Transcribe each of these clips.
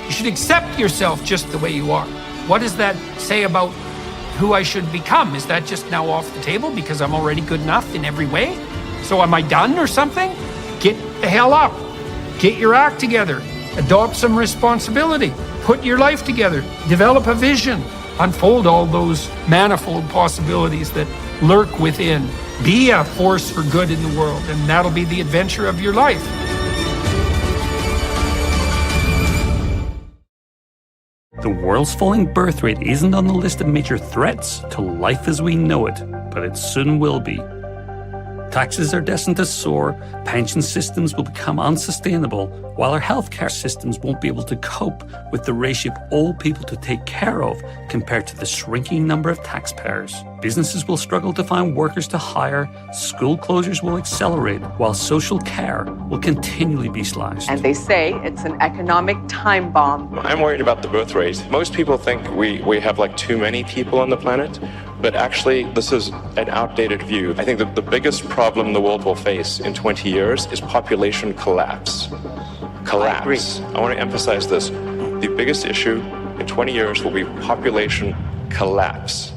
You should accept yourself just the way you are. What does that say about who I should become? Is that just now off the table because I'm already good enough in every way? So am I done or something? Get the hell up. Get your act together. Adopt some responsibility. Put your life together. Develop a vision. Unfold all those manifold possibilities that lurk within. Be a force for good in the world, and that'll be the adventure of your life. The world's falling birth rate isn't on the list of major threats to life as we know it, but it soon will be. Taxes are destined to soar, pension systems will become unsustainable, while our healthcare systems won't be able to cope with the ratio of old people to take care of compared to the shrinking number of taxpayers. Businesses will struggle to find workers to hire, school closures will accelerate, while social care will continually be slashed. And they say it's an economic time bomb. I'm worried about the birth rate. Most people think we have like too many people on the planet, but actually this is an outdated view. I think that the biggest problem the world will face in 20 years is population collapse. Collapse. I want to emphasize this. The biggest issue in 20 years will be population collapse.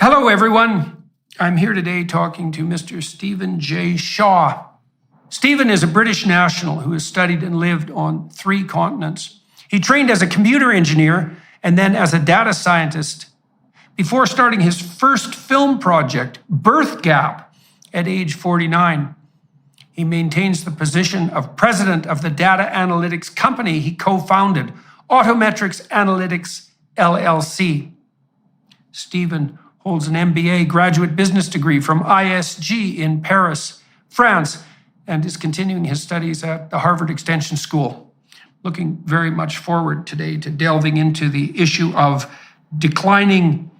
Hello, everyone. I'm here today talking to Mr. Stephen J. Shaw. Stephen is a British national who has studied and lived on 3 continents. He trained as a computer engineer and then as a data scientist before starting his first film project, Birth Gap, at age 49. He maintains the position of president of the data analytics company he co-founded, Autometrics Analytics, LLC. Stephen holds an MBA graduate business degree from ISG in Paris, France, and is continuing his studies at the Harvard Extension School. Looking very much forward today to delving into the issue of declining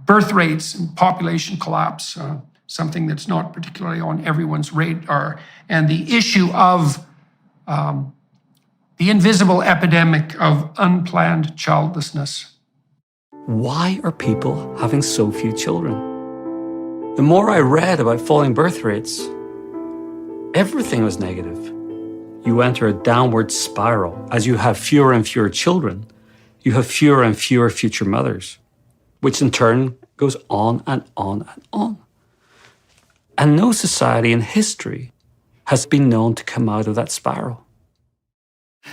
birth rates and population collapse, something that's not particularly on everyone's radar, and the issue of the invisible epidemic of unplanned childlessness. Why are people having so few children? The more I read about falling birth rates, everything was negative. You enter a downward spiral. As you have fewer and fewer children, you have fewer and fewer future mothers, which in turn goes on and on and on. And no society in history has been known to come out of that spiral.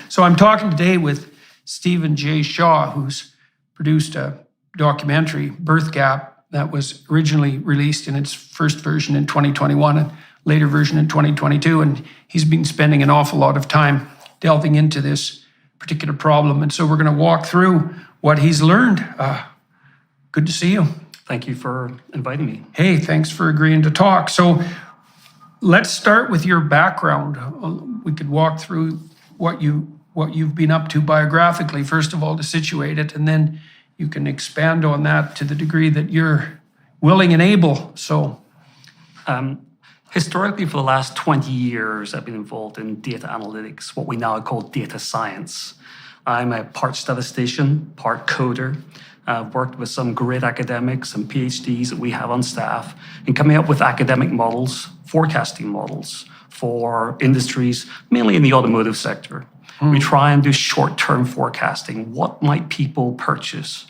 So I'm talking today with Stephen J. Shaw, who's produced a documentary, Birth Gap, that was originally released in its first version in 2021 and later version in 2022. And he's been spending an awful lot of time delving into this particular problem. And so we're going to walk through what he's learned. Good to see you. Thank you for inviting me. Hey, thanks for agreeing to talk. So let's start with your background. We could walk through what you've been up to biographically, first of all, to situate it, and then you can expand on that to the degree that you're willing and able. So, historically, for the last 20 years, I've been involved in data analytics, what we now call data science. I'm a part statistician, part coder. I've worked with some great academics and PhDs that we have on staff in coming up with academic models, forecasting models for industries, mainly in the automotive sector. We try and do short-term forecasting. What might people purchase?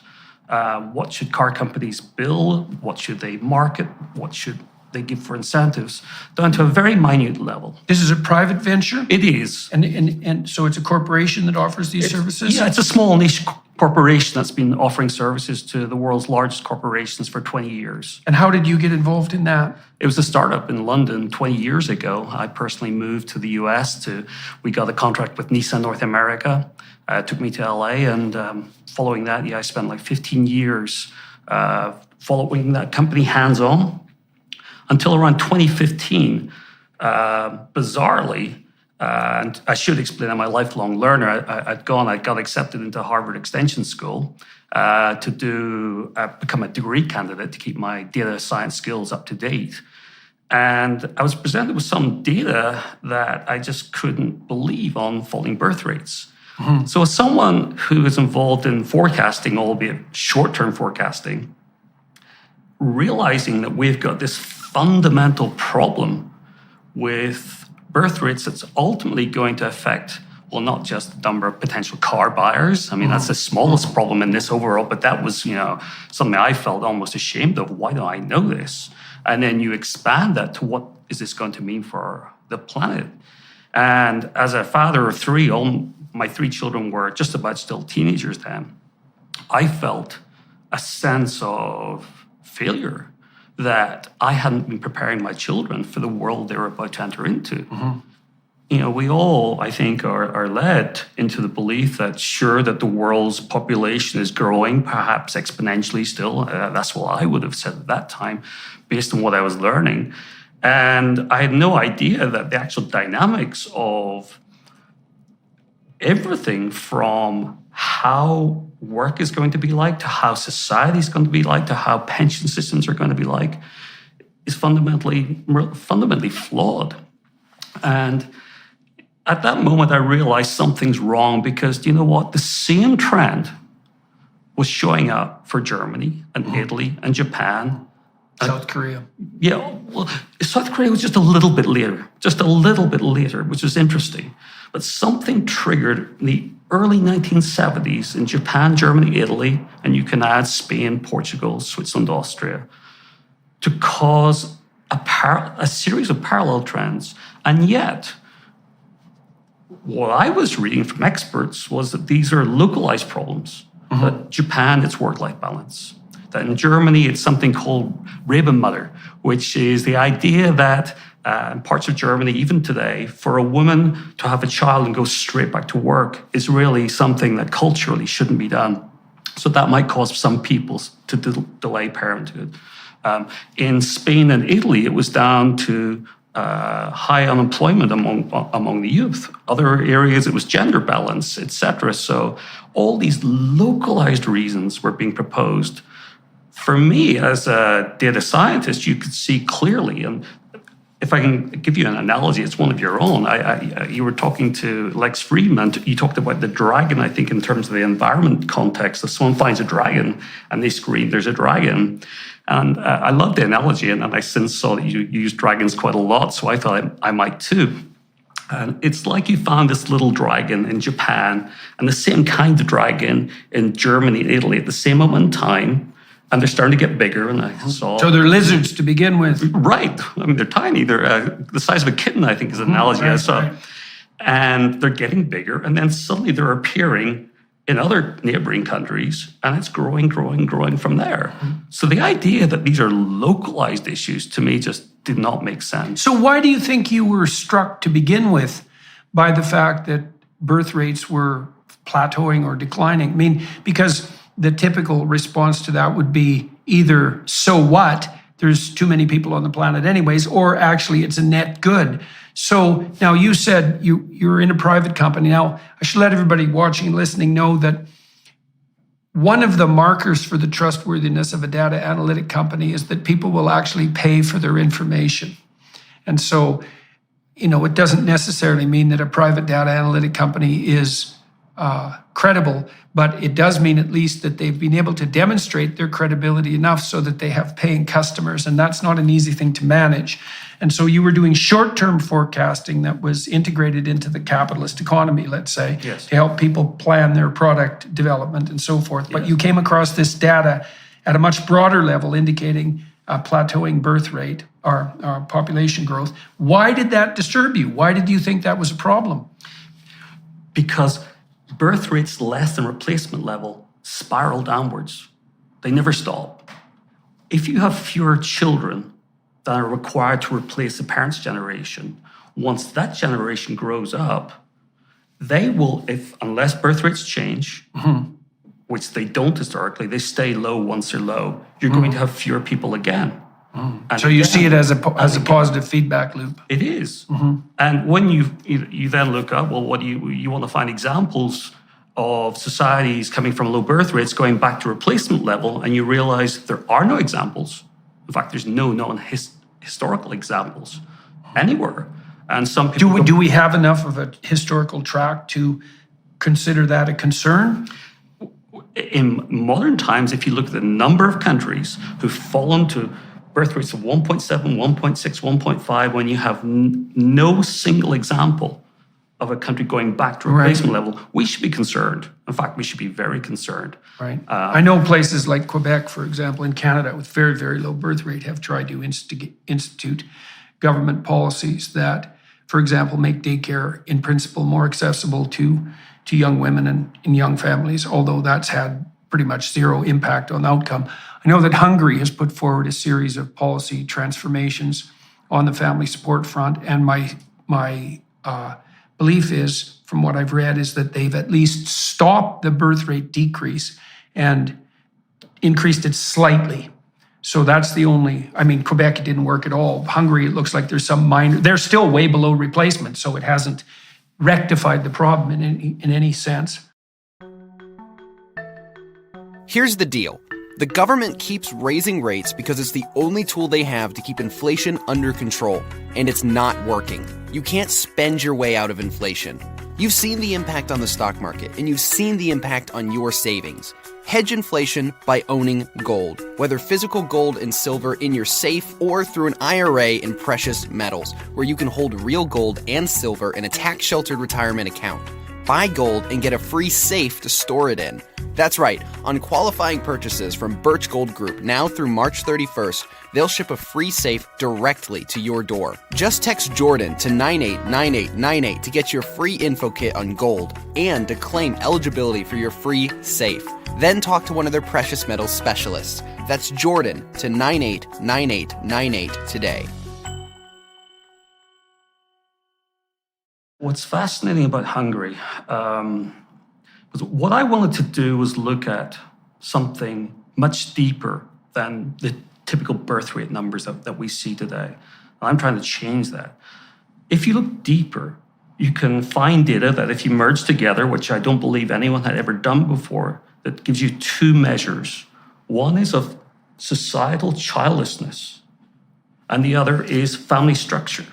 What should car companies build? What should they market? What should they give for incentives? Down to a very minute level. This is a private venture? It is. And so it's a corporation that offers these services? Yeah, it's a small niche corporation that's been offering services to the world's largest corporations for 20 years. And how did you get involved in that? It was a startup in London 20 years ago. I personally moved to the US. We got a contract with Nissan North America. It took me to LA, and following that, I spent like 15 years following that company hands-on until around 2015. Bizarrely, and I should explain, I'm a lifelong learner. I got accepted into Harvard Extension School to become a degree candidate to keep my data science skills up to date. And I was presented with some data that I just couldn't believe on falling birth rates. So as someone who is involved in forecasting, albeit short-term forecasting, realizing that we've got this fundamental problem with birth rates that's ultimately going to affect, well, not just the number of potential car buyers. I mean, that's the smallest problem in this overall, but that was, something I felt almost ashamed of. Why don't I know this? And then you expand that to what is this going to mean for the planet? And as a father of three, all my three children were just about still teenagers then. I felt a sense of failure that I hadn't been preparing my children for the world they were about to enter into. We all, I think, are led into the belief that sure, that the world's population is growing, perhaps exponentially still. That's what I would have said at that time, based on what I was learning. And I had no idea that the actual dynamics of everything from how work is going to be like, to how society is going to be like, to how pension systems are going to be like, is fundamentally flawed. And at that moment, I realized something's wrong because, do you know what? The same trend was showing up for Germany and Italy and Japan. South Korea. Yeah, well, South Korea was just a little bit later, which was interesting. But something triggered in the early 1970s in Japan, Germany, Italy, and you can add Spain, Portugal, Switzerland, Austria, to cause a series of parallel trends. And yet, what I was reading from experts was that these are localized problems. That Japan, it's work-life balance. That in Germany, it's something called Rabenmutter, which is the idea that in parts of Germany, even today, for a woman to have a child and go straight back to work is really something that culturally shouldn't be done. So that might cause some people to delay parenthood. In Spain and Italy, it was down to high unemployment among the youth. Other areas, it was gender balance, etc. So all these localized reasons were being proposed. For me, as a data scientist, you could see clearly, and if I can give you an analogy, it's one of your own. You were talking to Lex Friedman. You talked about the dragon, I think, in terms of the environment context. If someone finds a dragon and they scream, there's a dragon. And I love the analogy, and I since saw that you use dragons quite a lot, so I thought I might too. And it's like you found this little dragon in Japan and the same kind of dragon in Germany and Italy at the same moment in time, and they're starting to get bigger. And I saw. So they're lizards to begin with. Right. I mean, they're tiny. They're the size of a kitten, I think, is an analogy I saw. Right. And they're getting bigger, and then suddenly they're appearing in other neighboring countries, and it's growing from there. So the idea that these are localized issues to me just did not make sense. So why do you think you were struck to begin with by the fact that birth rates were plateauing or declining? I mean, because the typical response to that would be either, so what, there's too many people on the planet anyways, or actually it's a net good. So now you said you're in a private company. Now, I should let everybody watching and listening know that one of the markers for the trustworthiness of a data analytic company is that people will actually pay for their information. And so, it doesn't necessarily mean that a private data analytic company is credible, but it does mean at least that they've been able to demonstrate their credibility enough so that they have paying customers, and that's not an easy thing to manage. And so you were doing short-term forecasting that was integrated into the capitalist economy, let's say, yes, to help people plan their product development and so forth. But you came across this data at a much broader level indicating a plateauing birth rate or population growth. Why did that disturb you? Why did you think that was a problem? Because birth rates less than replacement level spiral downwards. They never stop. If you have fewer children that are required to replace the parents' generation, once that generation grows up, they will, unless birth rates change, which they don't historically, they stay low once they're low, you're going to have fewer people again. And so you see it as a positive feedback loop. It is. And when you then look up, well, what do you want to find examples of societies coming from low birth rates going back to replacement level, and you realize there are no examples. In fact, there's no known historical examples anywhere. And some people do we have enough of a historical track to consider that a concern? In modern times, if you look at the number of countries who've fallen to birth rates of 1.7, 1.6, 1.5, when you have no single example of a country going back to replacement level, we should be concerned. In fact, we should be very concerned. Right. I know places like Quebec, for example, in Canada, with very, very low birth rate, have tried to institute government policies that, for example, make daycare in principle more accessible to young women and young families, although that's had pretty much zero impact on the outcome. I know that Hungary has put forward a series of policy transformations on the family support front, and my belief is, from what I've read, is that they've at least stopped the birth rate decrease and increased it slightly. So that's the only, I mean, Quebec, it didn't work at all. Hungary, it looks like there's some minor, they're still way below replacement, so it hasn't rectified the problem in any sense. Here's the deal. The government keeps raising rates because it's the only tool they have to keep inflation under control, and it's not working. You can't spend your way out of inflation. You've seen the impact on the stock market, and you've seen the impact on your savings. Hedge inflation by owning gold, whether physical gold and silver in your safe or through an IRA in precious metals, where you can hold real gold and silver in a tax-sheltered retirement account. Buy gold and get a free safe to store it in. That's right, on qualifying purchases from Birch Gold Group now through March 31st, they'll ship a free safe directly to your door. Just text Jordan to 989898 to get your free info kit on gold and to claim eligibility for your free safe. Then talk to one of their precious metals specialists. That's Jordan to 989898 today. What's fascinating about Hungary was what I wanted to do was look at something much deeper than the typical birth rate numbers that we see today. And I'm trying to change that. If you look deeper, you can find data that if you merge together, which I don't believe anyone had ever done before, that gives you two measures. One is of societal childlessness, and the other is family structure.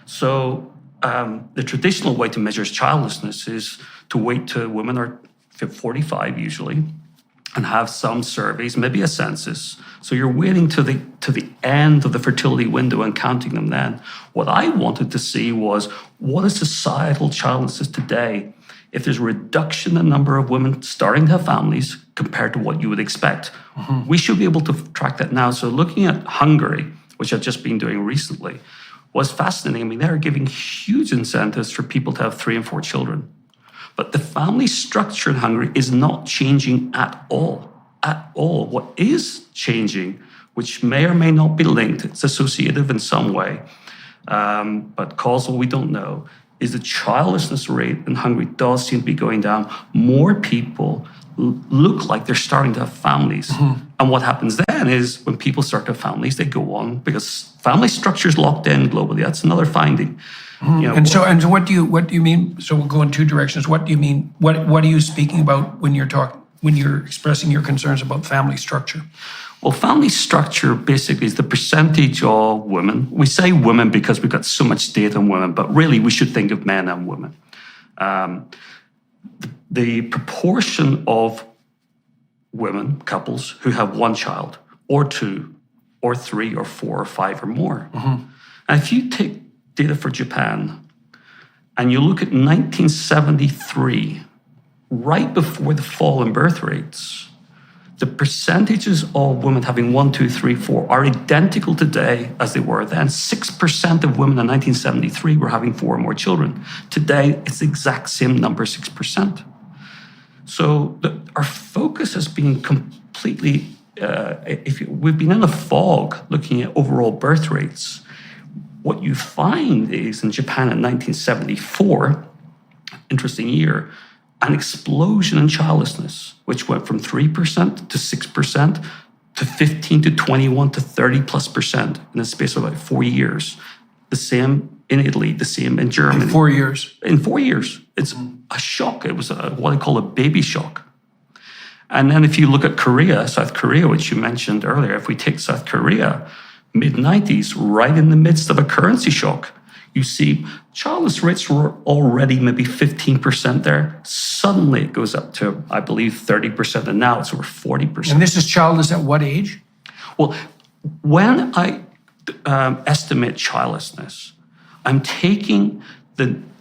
So the traditional way to measure childlessness is to wait till women are 45 usually and have some surveys, maybe a census. So you're waiting to the end of the fertility window and counting them then. What I wanted to see was, what is societal childlessness today? If there's a reduction in the number of women starting to have families compared to what you would expect, we should be able to track that now. So looking at Hungary, which I've just been doing recently, was fascinating. I mean, they're giving huge incentives for people to have 3 and 4 children. But the family structure in Hungary is not changing at all. At all. What is changing, which may or may not be linked, it's associative in some way, but causal we don't know, is the childlessness rate in Hungary does seem to be going down. More people look like they're starting to have families. And what happens then is when people start to have families, they go on because family structure is locked in globally. That's another finding. You know, and so what do you mean? So we'll go in two directions. What do you mean? What are you speaking about when you're expressing your concerns about family structure? Well, family structure basically is the percentage of women. We say women because we've got so much data on women, but really we should think of men and women. The proportion of women, couples, who have 1 child, or 2, or 3, or 4, or 5, or more. And if you take data for Japan, and you look at 1973, right before the fall in birth rates, the percentages of women having 1, 2, 3, 4 are identical today as they were then. 6% of women in 1973 were having 4 or more children. Today, it's the exact same number, 6%. So our focus has been completely, we've been in a fog looking at overall birth rates. What you find is in Japan in 1974, interesting year, an explosion in childlessness, which went from 3% to 6% to 15 to 21 to 30+% in the space of about 4 years. The same in Italy, the same in Germany. In 4 years. In 4 years. It's a shock. It was what I call a baby shock. And then if you look at Korea, South Korea, which you mentioned earlier, if we take South Korea, mid-90s, right in the midst of a currency shock, you see childless rates were already maybe 15% there. Suddenly it goes up to, I believe, 30%, and now it's over 40%. And this is childless at what age? Well, when I estimate childlessness, I'm taking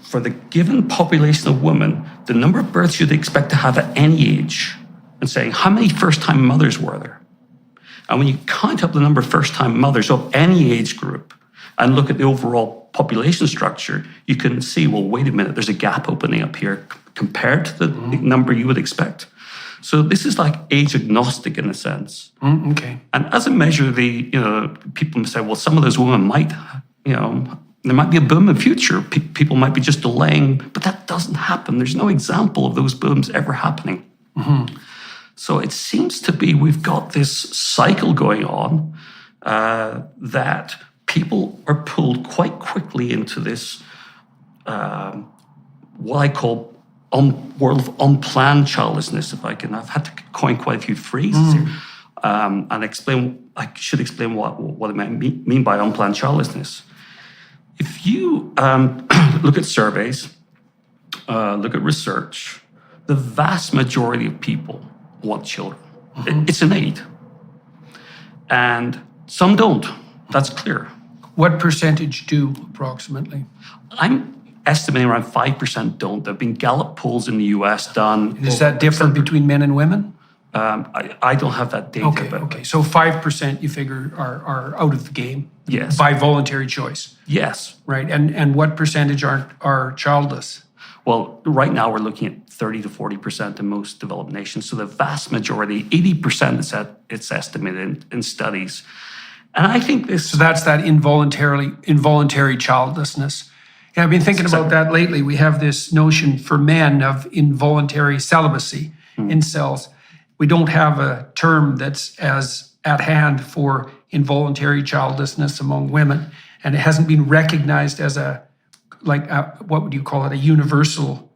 for the given population of women, the number of births you'd expect to have at any age, and saying, how many first-time mothers were there? And when you count up the number of first-time mothers of any age group and look at the overall population structure, you can see, well, wait a minute, there's a gap opening up here compared to the number you would expect. So this is like age agnostic in a sense. Okay. And as a measure, people say, well, some of those women might, there might be a boom in the future. People might be just delaying, but that doesn't happen. There's no example of those booms ever happening. So it seems to be we've got this cycle going on that people are pulled quite quickly into this, what I call world of unplanned childlessness, if I can. I've had to coin quite a few phrases here and I should explain what I mean by unplanned childlessness. If you look at surveys, look at research, the vast majority of people want children. It's innate. And some don't. That's clear. What percentage do, approximately? I'm estimating around 5% don't. There have been Gallup polls in the US done. Is that different between men and women? I don't have that data. Okay. So 5% you figure are out of the game? Yes. By voluntary choice? Yes. Right. And what percentage are childless? Well, right now we're looking at 30 to 40% in most developed nations. So the vast majority, 80%, it's estimated in studies. And I think this... So that's that involuntary childlessness. Yeah, I've been thinking about that lately. We have this notion for men of involuntary celibacy, incels. We don't have a term that's as at hand for involuntary childlessness among women. And it hasn't been recognized as what would you call it, a universal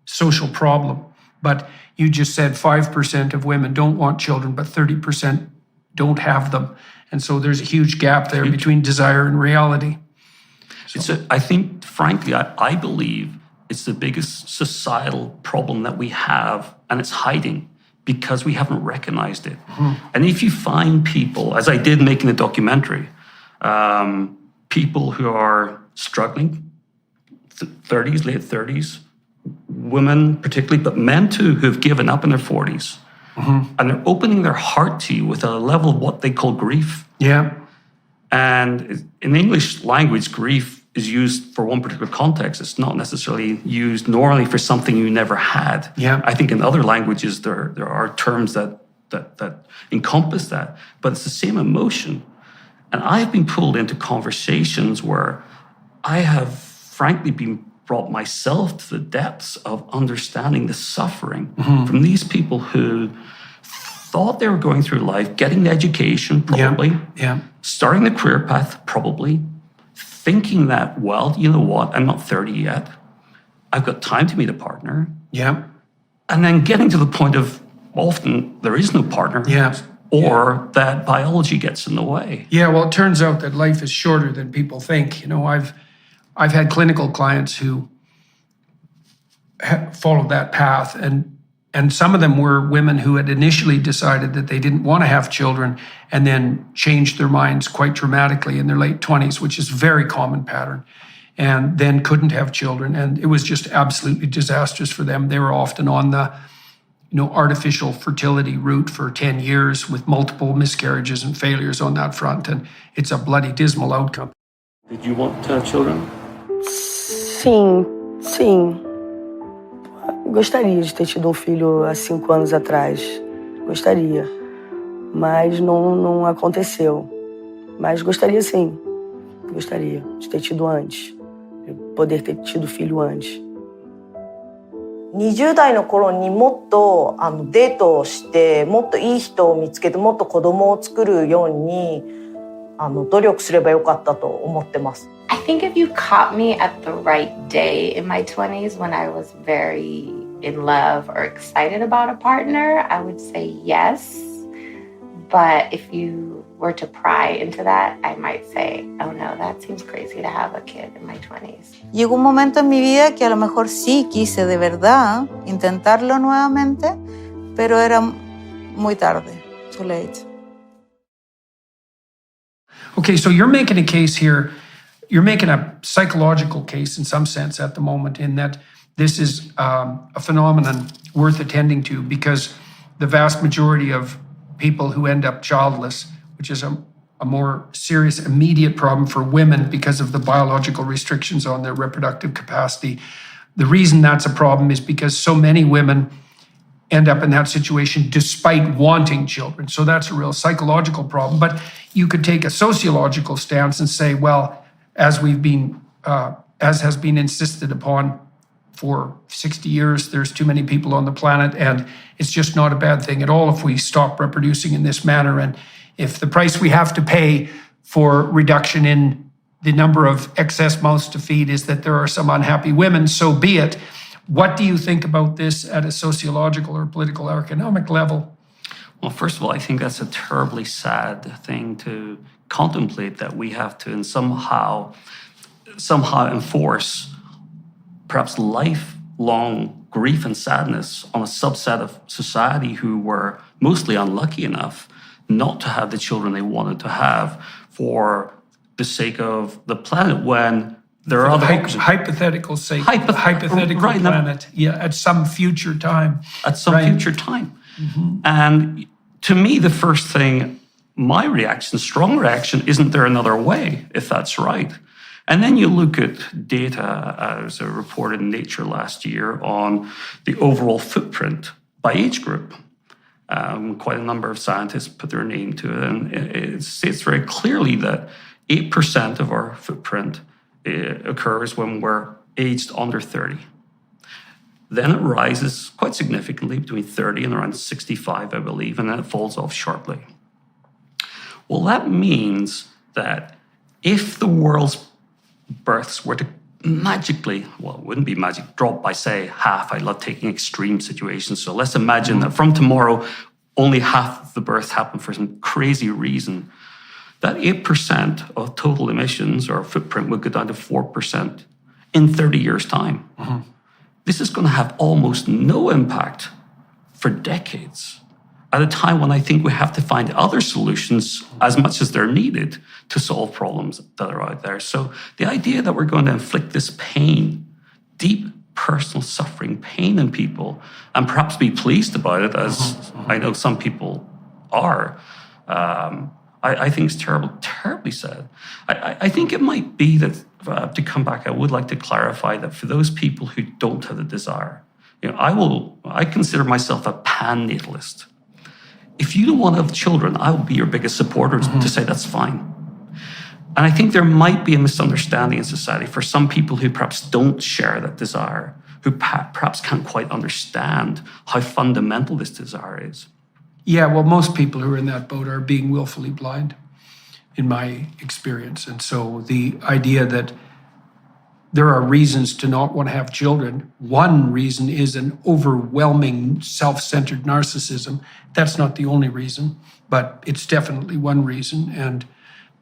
social problem. But you just said 5% of women don't want children, but 30% don't have them. And so there's a huge gap there between desire and reality. I think, frankly, I believe it's the biggest societal problem that we have, and it's hiding because we haven't recognized it. And if you find people, as I did making the documentary, people who are struggling, 30s, late 30s, women particularly, but men too, who've given up in their 40s. And they're opening their heart to you with a level of what they call grief. Yeah. And in the English language, grief is used for one particular context. It's not necessarily used normally for something you never had. Yeah. I think in other languages, there are terms that encompass that, but it's the same emotion. And I've been pulled into conversations where I have frankly been brought myself to the depths of understanding the suffering from these people who thought they were going through life, getting the education, probably, starting the career path, probably, thinking that, well, you know what, I'm not 30 yet. I've got time to meet a partner. Yeah. And then getting to the point of often there is no partner. Yeah. Or that biology gets in the way. Yeah, well, it turns out that life is shorter than people think. You know, I've had clinical clients who followed that path, and some of them were women who had initially decided that they didn't want to have children and then changed their minds quite dramatically in their late 20s, which is a very common pattern, and then couldn't have children. And it was just absolutely disastrous for them. They were often on the artificial fertility route for 10 years with multiple miscarriages and failures on that front. And it's a bloody dismal outcome. Did you want to have children? Sim. Gostaria de ter tido filho há 5 anos atrás. Gostaria. Mas não aconteceu. Mas gostaria sim. Gostaria de ter tido antes. De poder ter tido filho antes. 20代の頃にもっとデートをしてもっといい人を見つけてもっと子供を作るように努力すればよかったと思ってます。I think if you caught me at the right day in my 20s when I was very in love or excited about a partner, I would say yes. But if you were to pry into that, I might say, oh no, that seems crazy to have a kid in my 20s. Llegó un momento en mi vida que a lo mejor sí quise de verdad intentarlo nuevamente, pero era muy tarde, too late. Okay, so you're making a case here. You're making a psychological case in some sense at the moment, in that this is a phenomenon worth attending to, because the vast majority of people who end up childless, which is a more serious immediate problem for women because of the biological restrictions on their reproductive capacity, the reason that's a problem is because so many women end up in that situation despite wanting children. So that's a real psychological problem. But you could take a sociological stance and say, well, as has been insisted upon for 60 years, there's too many people on the planet, and it's just not a bad thing at all if we stop reproducing in this manner. And if the price we have to pay for reduction in the number of excess mouths to feed is that there are some unhappy women, so be it. What do you think about this at a sociological or political or economic level? Well, first of all, I think that's a terribly sad thing to contemplate, that we have to somehow enforce perhaps lifelong grief and sadness on a subset of society who were mostly unlucky enough not to have the children they wanted to have for the sake of the planet, when there are other hypothetical sake, hypothetical right, planet, at some future time. At some future time. Mm-hmm. And to me, the first thing, my reaction, strong reaction, isn't there another way, if that's right? And then you look at data, as reported in Nature last year, on the overall footprint by age group. Quite a number of scientists put their name to it, and it states very clearly that 8% of our footprint occurs when we're aged under 30. Then it rises quite significantly between 30 and around 65, I believe, and then it falls off sharply. Well, that means that if the world's births were to magically, well, it wouldn't be magic, drop by, say, half. I love taking extreme situations. So let's imagine that from tomorrow, only half of the births happen for some crazy reason. That 8% of total emissions or footprint would go down to 4% in 30 years' time. Mm-hmm. This is going to have almost no impact for decades, at a time when I think we have to find other solutions as much as they're needed to solve problems that are out there. So the idea that we're going to inflict this pain, deep personal suffering, pain in people, and perhaps be pleased about it, as I know some people are, I think it's terribly sad. I think it might be that, to come back, I would like to clarify that for those people who don't have the desire, I consider myself a pan-natalist. If you don't want to have children, I will be your biggest supporter to say that's fine. And I think there might be a misunderstanding in society for some people who perhaps don't share that desire, who perhaps can't quite understand how fundamental this desire is. Yeah, well, most people who are in that boat are being willfully blind, in my experience. And so the idea that there are reasons to not want to have children, one reason is an overwhelming self-centered narcissism. That's not the only reason, but it's definitely one reason. And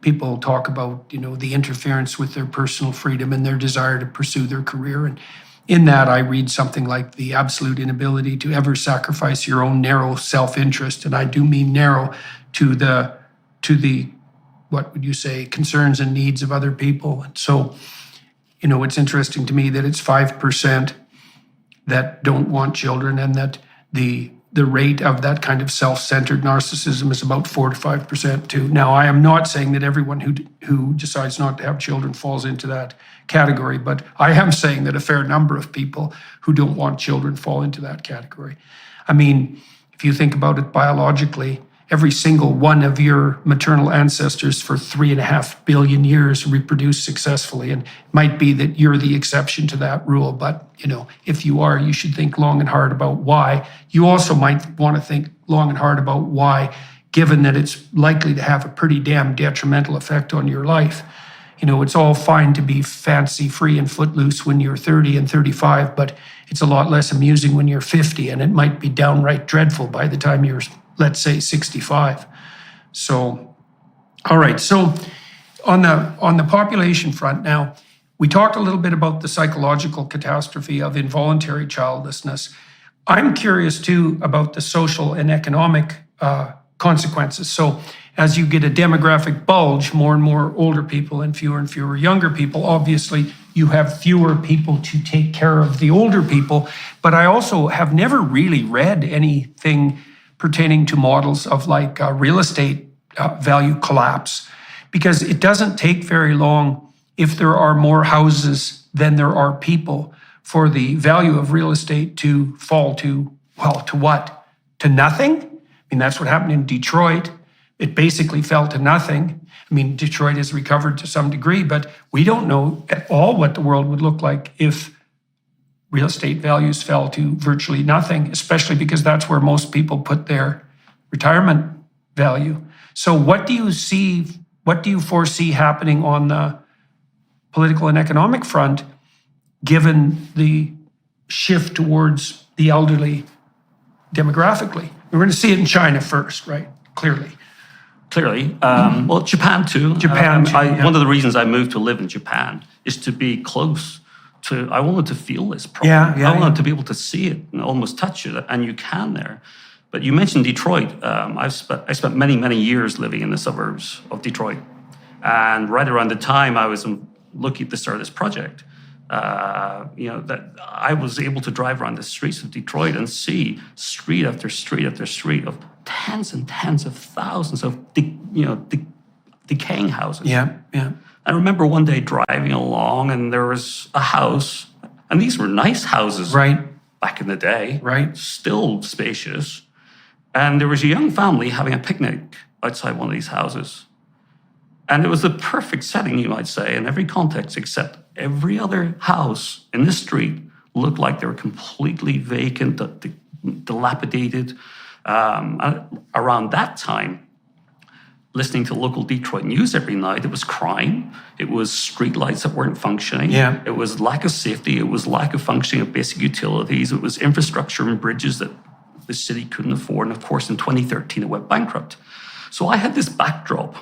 people talk about, the interference with their personal freedom and their desire to pursue their career. And in that, I read something like the absolute inability to ever sacrifice your own narrow self-interest. And I do mean narrow to the, what would you say, concerns and needs of other people. And so, it's interesting to me that it's 5% that don't want children, and that the rate of that kind of self-centered narcissism is about 4 to 5% too. Now, I am not saying that everyone who decides not to have children falls into that category, but I am saying that a fair number of people who don't want children fall into that category. I mean, if you think about it biologically, every single one of your maternal ancestors for 3.5 billion years reproduced successfully. And it might be that you're the exception to that rule, but if you are, you should think long and hard about why. You also might want to think long and hard about why, given that it's likely to have a pretty damn detrimental effect on your life. It's all fine to be fancy, free, and footloose when you're 30 and 35, but it's a lot less amusing when you're 50, and it might be downright dreadful by the time you're, let's say, 65. So All right, so on the population front now, we talked a little bit about the psychological catastrophe of involuntary childlessness. I'm curious too about the social and economic consequences. So as you get a demographic bulge, more and more older people and fewer younger people, obviously you have fewer people to take care of the older people. But I also have never really read anything pertaining to models of like real estate value collapse, because it doesn't take very long if there are more houses than there are people for the value of real estate to fall to, well, to what? To nothing? I mean, that's what happened in Detroit. It basically fell to nothing. I mean, Detroit has recovered to some degree, but we don't know at all what the world would look like if real estate values fell to virtually nothing, especially because that's where most people put their retirement value. So what do you foresee happening on the political and economic front, given the shift towards the elderly demographically? We're going to see it in China first, right? Clearly. Well, Japan too. Yeah. One of the reasons I moved to live in Japan is to be close to, I wanted to feel this problem. I wanted to be able to see it and almost touch it, and you can there. But you mentioned Detroit. I spent many years living in the suburbs of Detroit. And right around the time I was looking to start this project, that I was able to drive around the streets of Detroit and see street after street after street of tens and tens of thousands of decaying houses. Yeah. I remember one day driving along and there was a house, and these were nice houses back in the day, still spacious. And there was a young family having a picnic outside one of these houses. And it was the perfect setting, you might say, in every context, except every other house in the street looked like they were completely vacant, dilapidated. Around that time, listening to local Detroit news every night, it was crime. It was streetlights that weren't functioning. Yeah. It was lack of safety. It was lack of functioning of basic utilities. It was infrastructure and bridges that the city couldn't afford. And of course, in 2013, it went bankrupt. So I had this backdrop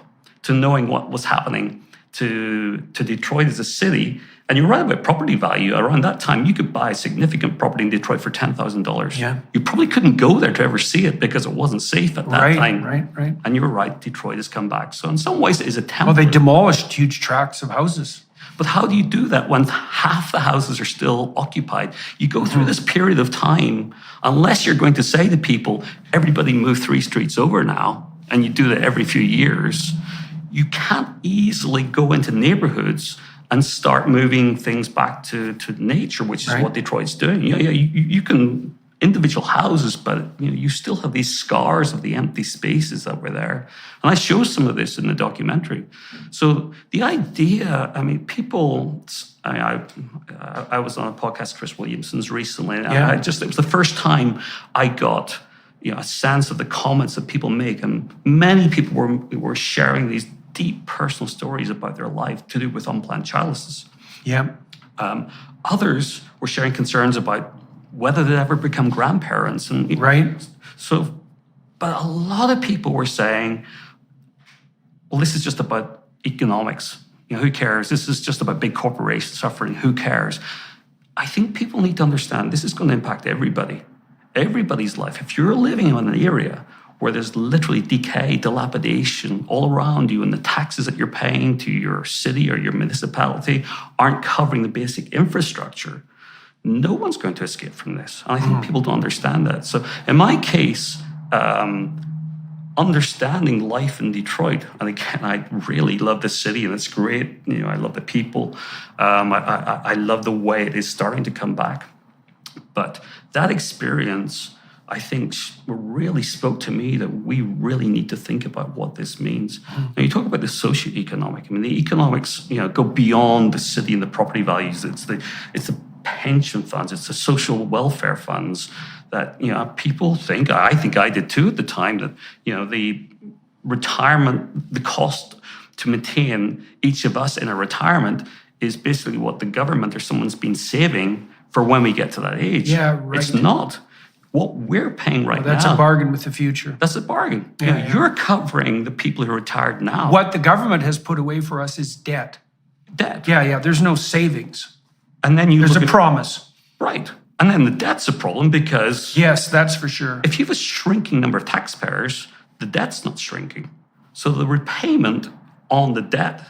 to knowing what was happening to Detroit as a city. And you're right about property value. Around that time, you could buy significant property in Detroit for $10,000. Yeah. You probably couldn't go there to ever see it because it wasn't safe at that time. Right. And you were right, Detroit has come back. So in some ways, it is a template. Well, they demolished huge tracts of houses. But how do you do that when half the houses are still occupied? You go through this period of time, unless you're going to say to people, everybody move 3 streets over now, and you do that every few years, you can't easily go into neighborhoods and start moving things back to nature, which is what Detroit's doing. You can individual houses, but you still have these scars of the empty spaces that were there. And I show some of this in the documentary. So the idea, I was on a podcast, Chris Williamson's recently, and it was the first time I got a sense of the comments that people make, and many people were sharing these deep personal stories about their life to do with unplanned childlessness. Yeah. Others were sharing concerns about whether they'd ever become grandparents. So, but a lot of people were saying, well, this is just about economics. Who cares? This is just about big corporations suffering. Who cares? I think people need to understand this is going to impact everybody, everybody's life. If you're living in an area where there's literally decay, dilapidation all around you, and the taxes that you're paying to your city or your municipality aren't covering the basic infrastructure, no one's going to escape from this. And I think people don't understand that. So in my case, understanding life in Detroit, and again, I really love the city and it's great. I love the people. I love the way it is starting to come back. But that experience, I think, really spoke to me that we really need to think about what this means. Now, you talk about the socioeconomic. The economics, go beyond the city and the property values. It's the pension funds. It's the social welfare funds that people think. I think I did too at the time, that the retirement, the cost to maintain each of us in a retirement is basically what the government or someone's been saving for when we get to that age. Yeah, right. It's not. what we're paying right That's now. a bargain with the future. That's a bargain. Yeah. You're covering the people who are retired now. What the government has put away for us is debt. Debt. Yeah, there's no savings. And then There's look a at- promise. Right. And then the debt's a problem because Yes, that's for sure. if you have a shrinking number of taxpayers, the debt's not shrinking. So the repayment on the debt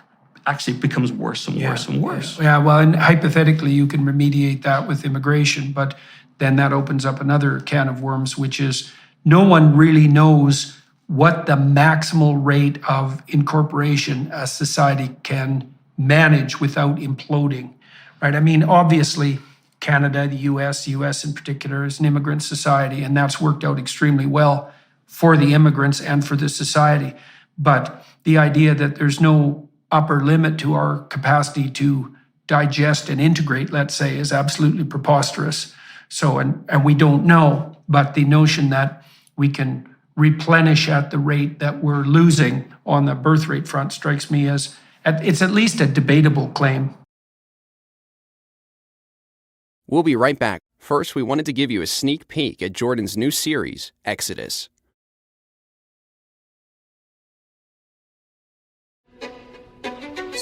actually becomes worse and worse and worse. Yeah, well, and hypothetically, you can remediate that with immigration, but then that opens up another can of worms, which is no one really knows what the maximal rate of incorporation a society can manage without imploding, right? I mean, obviously, Canada, the US in particular, is an immigrant society, and that's worked out extremely well for the immigrants and for the society. But the idea that there's no upper limit to our capacity to digest and integrate, let's say, is absolutely preposterous. So, and we don't know, but the notion that we can replenish at the rate that we're losing on the birth rate front strikes me as, it's at least a debatable claim. We'll be right back. First, we wanted to give you a sneak peek at Jordan's new series, Exodus.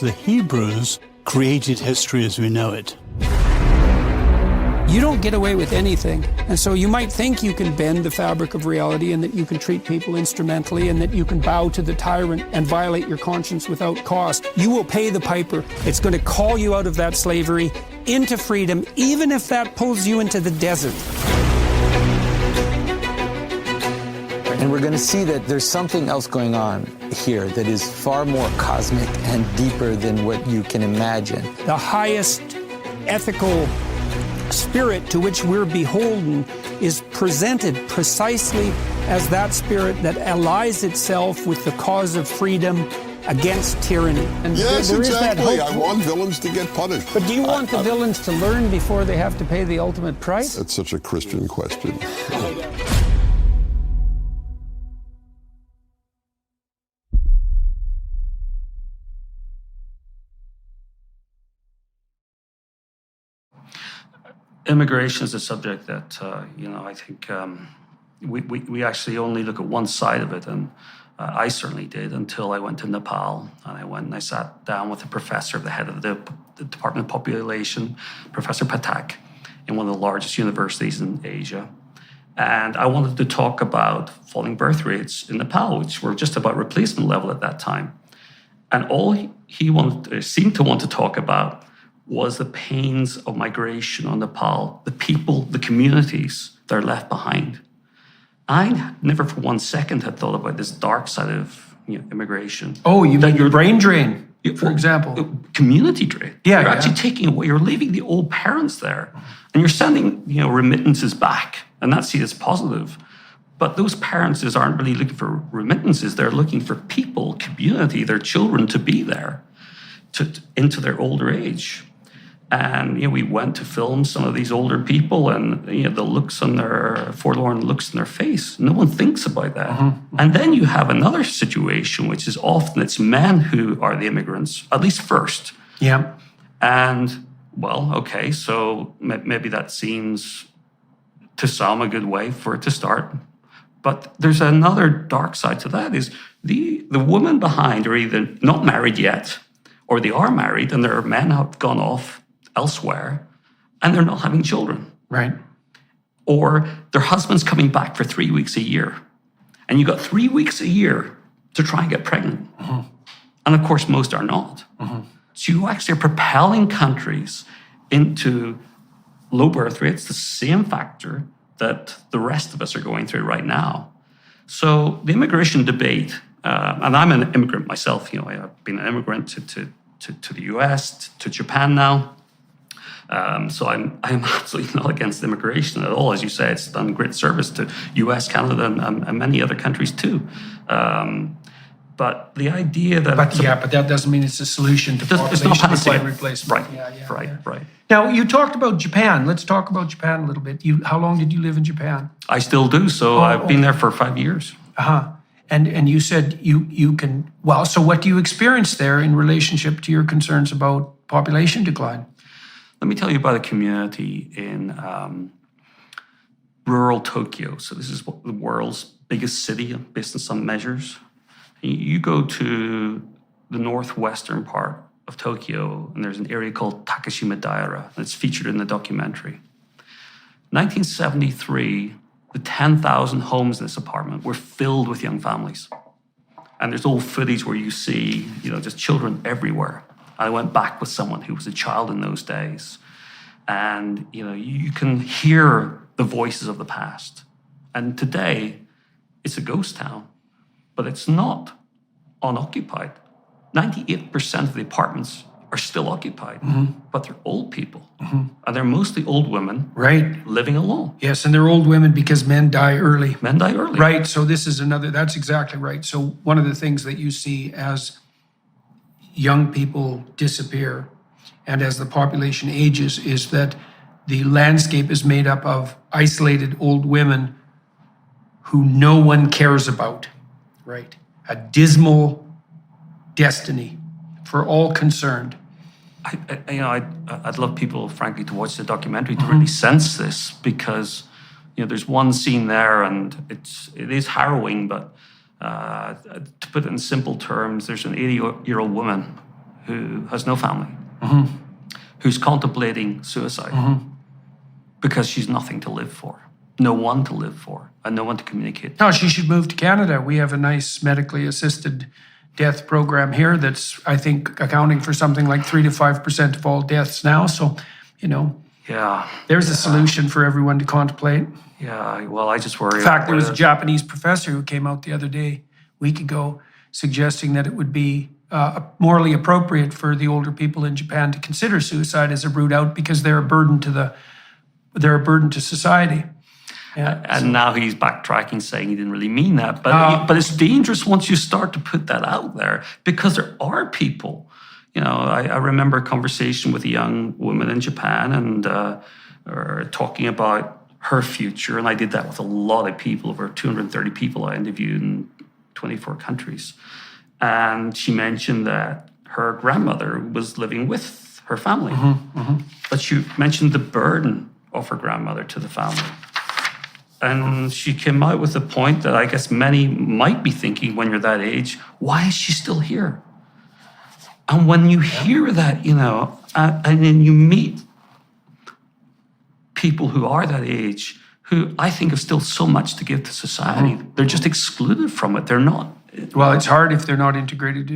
The Hebrews created history as we know it. You don't get away with anything. And so you might think you can bend the fabric of reality and that you can treat people instrumentally and that you can bow to the tyrant and violate your conscience without cost. You will pay the piper. It's going to call you out of that slavery into freedom, even if that pulls you into the desert. And we're going to see that there's something else going on here that is far more cosmic and deeper than what you can imagine. The highest ethical spirit to which we're beholden is presented precisely as that spirit that allies itself with the cause of freedom against tyranny. And yes, there is that exactly. hope. I want villains to get punished. But do you want the villains to learn before they have to pay the ultimate price? That's such a Christian question. Immigration is a subject that, I think we actually only look at one side of it. And I certainly did until I went to Nepal. And I went and I sat down with the professor, the head of the Department of Population, Professor Patak, in one of the largest universities in Asia. And I wanted to talk about falling birth rates in Nepal, which were just about replacement level at that time. And all he seemed to want to talk about was the pains of migration on Nepal, the people, the communities that are left behind. I never for 1 second had thought about this dark side of immigration. Oh, you mean your brain drain, for example? Community drain. Yeah, you're actually taking away, you're leaving the old parents there, and you're sending remittances back, and that's seen as positive. But those parents aren't really looking for remittances, they're looking for people, community, their children to be there into their older age. And we went to film some of these older people, and the looks on their forlorn looks in their face. No one thinks about that. Mm-hmm. And then you have another situation, which is often it's men who are the immigrants, at least first. Yeah. And well, okay, so maybe that seems to some a good way for it to start. But there's another dark side to that: is the women behind are either not married yet, or they are married and their men have gone off elsewhere, and they're not having children. Right. Or their husband's coming back for 3 weeks a year, and you got 3 weeks a year to try and get pregnant. Mm-hmm. And of course, most are not. Mm-hmm. So you actually are propelling countries into low birth rates, the same factor that the rest of us are going through right now. So the immigration debate, and I'm an immigrant myself. I've been an immigrant to the US, to Japan now. So I'm absolutely not against immigration at all. As you say, it's done great service to US, Canada, and many other countries too. But the idea that... But that doesn't mean it's a solution to population decline replacement. Right. Now, you talked about Japan. Let's talk about Japan a little bit. How long did you live in Japan? I still do. So I've been there for 5 years. Uh-huh. And you said you can... Well, so what do you experience there in relationship to your concerns about population decline? Let me tell you about a community rural Tokyo. So this is the world's biggest city based on some measures. You go to the northwestern part of Tokyo, and there's an area called Takashima-daira that's featured in the documentary. 1973, the 10,000 homes in this apartment were filled with young families. And there's old footage where you see, just children everywhere. I went back with someone who was a child in those days. And, you can hear the voices of the past. And today, it's a ghost town, but it's not unoccupied. 98% of the apartments are still occupied, but they're old people. And they're mostly old women living alone. Yes, and they're old women because men die early. Men die early. Right, so this is that's exactly right. So one of the things that you see as young people disappear and as the population ages is that the landscape is made up of isolated old women who no one cares about. Right. A dismal destiny for all concerned. I'd love people, frankly, to watch the documentary to really sense this, because there's one scene there, and it is harrowing. But to put it in simple terms, there's an 80-year-old woman who has no family, who's contemplating suicide because she's nothing to live for, no one to live for, and no one to communicate. No, she should move to Canada. We have a nice medically assisted death program here that's, I think, accounting for something like 3 to 5% of all deaths now. So, there's a solution for everyone to contemplate. Yeah, well, I just worry. In fact, there was a Japanese professor who came out the other day, a week ago, suggesting that it would be morally appropriate for the older people in Japan to consider suicide as a route out because they're a burden to society. Yeah, and now he's backtracking, saying he didn't really mean that. But it's dangerous once you start to put that out there, because there are people. I remember a conversation with a young woman in Japan, and talking about her future. And I did that with a lot of people, over 230 people I interviewed in 24 countries. And she mentioned that her grandmother was living with her family. But she mentioned the burden of her grandmother to the family. And she came out with the point that I guess many might be thinking when you're that age, why is she still here? And when you hear that, and then you meet people who are that age, who I think have still so much to give to society, they're just excluded from it. They're not. Well, it's hard if they're not integrated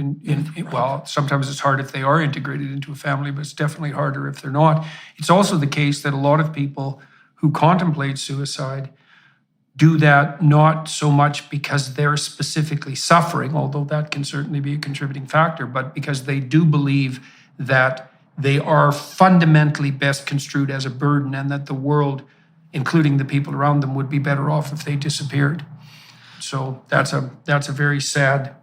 well, sometimes it's hard if they are integrated into a family, but it's definitely harder if they're not. It's also the case that a lot of people who contemplate suicide do that not so much because they're specifically suffering, although that can certainly be a contributing factor, but because they do believe that they are fundamentally best construed as a burden, and that the world, including the people around them, would be better off if they disappeared. So that's a very sad,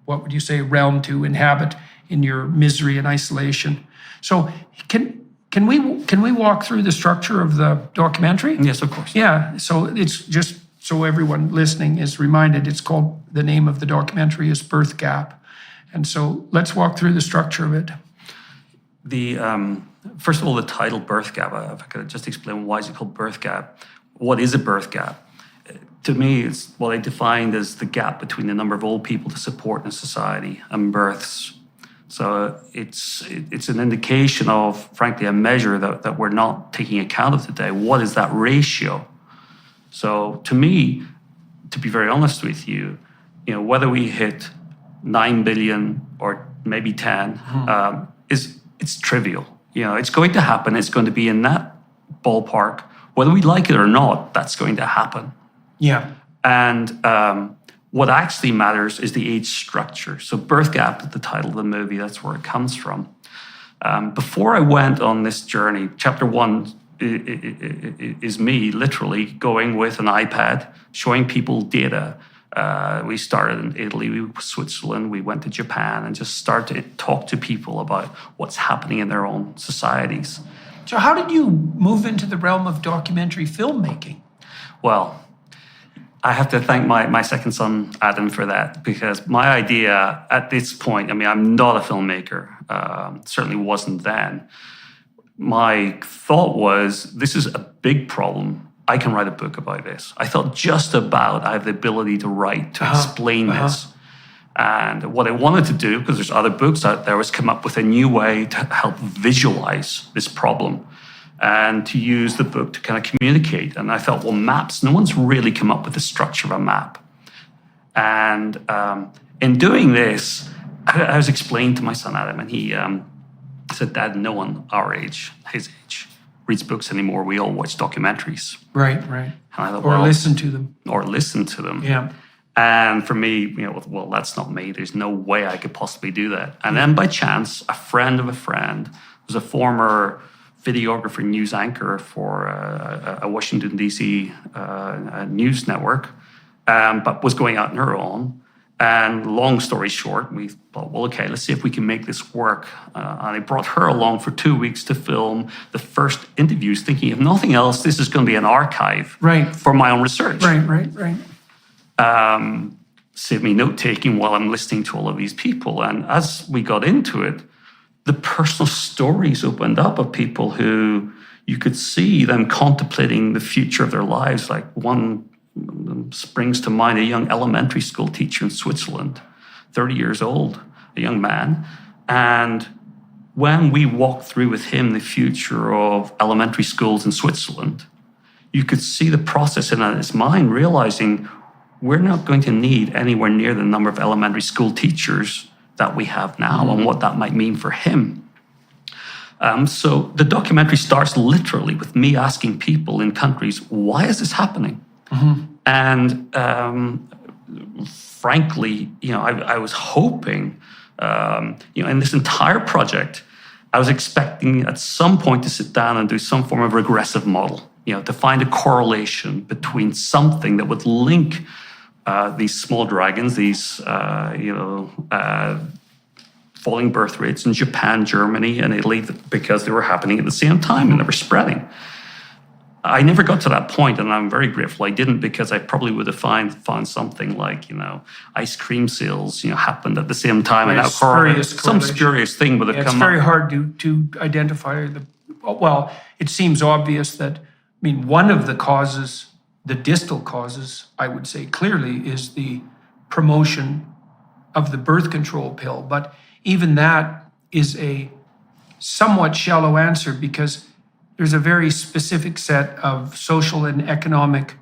what would you say, realm to inhabit in your misery and isolation. So can we walk through the structure of the documentary? Yes, of course. Yeah, so it's just so everyone listening is reminded, the name of the documentary is Birth Gap. And so let's walk through the structure of it. First of all, the title Birth Gap, if I could just explain, why is it called Birth Gap? What is a birth gap? To me, it's what I defined as the gap between the number of old people to support in a society and births. So it's an indication of, frankly, a measure that we're not taking account of today. What is that ratio? So to me, to be very honest with you, whether we hit 9 billion or maybe 10, it's trivial. It's going to happen. It's going to be in that ballpark. Whether we like it or not, that's going to happen. Yeah. And what actually matters is the age structure. So Birth Gap is the title of the movie. That's where it comes from. Before I went on this journey, chapter 1 is me literally going with an iPad, showing people data. We started in Italy, Switzerland, we went to Japan, and just started to talk to people about what's happening in their own societies. So how did you move into the realm of documentary filmmaking? Well, I have to thank my second son, Adam, for that, because my idea at this point, I'm not a filmmaker, certainly wasn't then. My thought was, this is a big problem. I can write a book about this. I thought just about I have the ability to write, to explain this. And what I wanted to do, because there's other books out there, was come up with a new way to help visualize this problem and to use the book to kind of communicate. And I felt, well, maps, no one's really come up with the structure of a map. And in doing this, I was explaining to my son Adam, and he said, Dad, no one our age, his age, reads books anymore. We all watch documentaries. Right. And I thought, Or listen to them. Or listen to them. Yeah. And for me, well, that's not me. There's no way I could possibly do that. And then by chance, a friend of a friend was a former videographer, news anchor for a Washington, D.C. News network, but was going out on her own. And long story short, we thought, well, okay, let's see if we can make this work. And I brought her along for 2 weeks to film the first interviews, thinking, if nothing else, this is going to be an archive for my own research. Right. Save me note-taking while I'm listening to all of these people. And as we got into it, the personal stories opened up of people who you could see them contemplating the future of their lives. Like one springs to mind, a young elementary school teacher in Switzerland, 30 years old, a young man. And when we walked through with him the future of elementary schools in Switzerland, you could see the process in his mind, realizing we're not going to need anywhere near the number of elementary school teachers that we have now and what that might mean for him. So the documentary starts literally with me asking people in countries, why is this happening? And frankly, I was hoping, in this entire project, I was expecting at some point to sit down and do some form of regressive model, to find a correlation between something that would link these small dragons, these, falling birth rates in Japan, Germany, and Italy, because they were happening at the same time and they were spreading. I never got to that point, and I'm very grateful I didn't, because I probably would have found something like, ice cream sales, happened at the same time, and some spurious thing would have come up. It's very hard to identify well, it seems obvious that, one of the causes, the distal causes, I would say clearly, is the promotion of the birth control pill. But even that is a somewhat shallow answer, because there's a very specific set of social and economic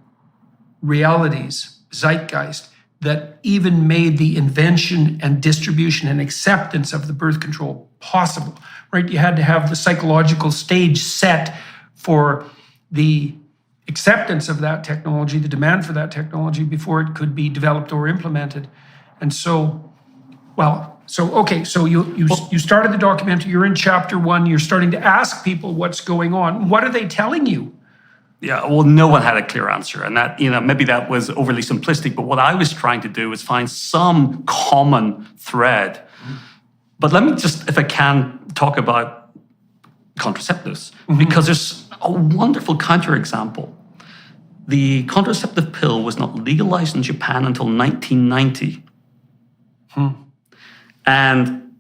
realities, zeitgeist, that even made the invention and distribution and acceptance of the birth control possible, right? You had to have the psychological stage set for the acceptance of that technology, the demand for that technology, before it could be developed or implemented. And so, so you started the documentary, you're in chapter 1, you're starting to ask people what's going on. What are they telling you? Yeah, well, no one had a clear answer. And that, maybe that was overly simplistic, but what I was trying to do was find some common thread. But let me just, if I can, talk about contraceptives, because there's a wonderful counterexample. The contraceptive pill was not legalized in Japan until 1990. And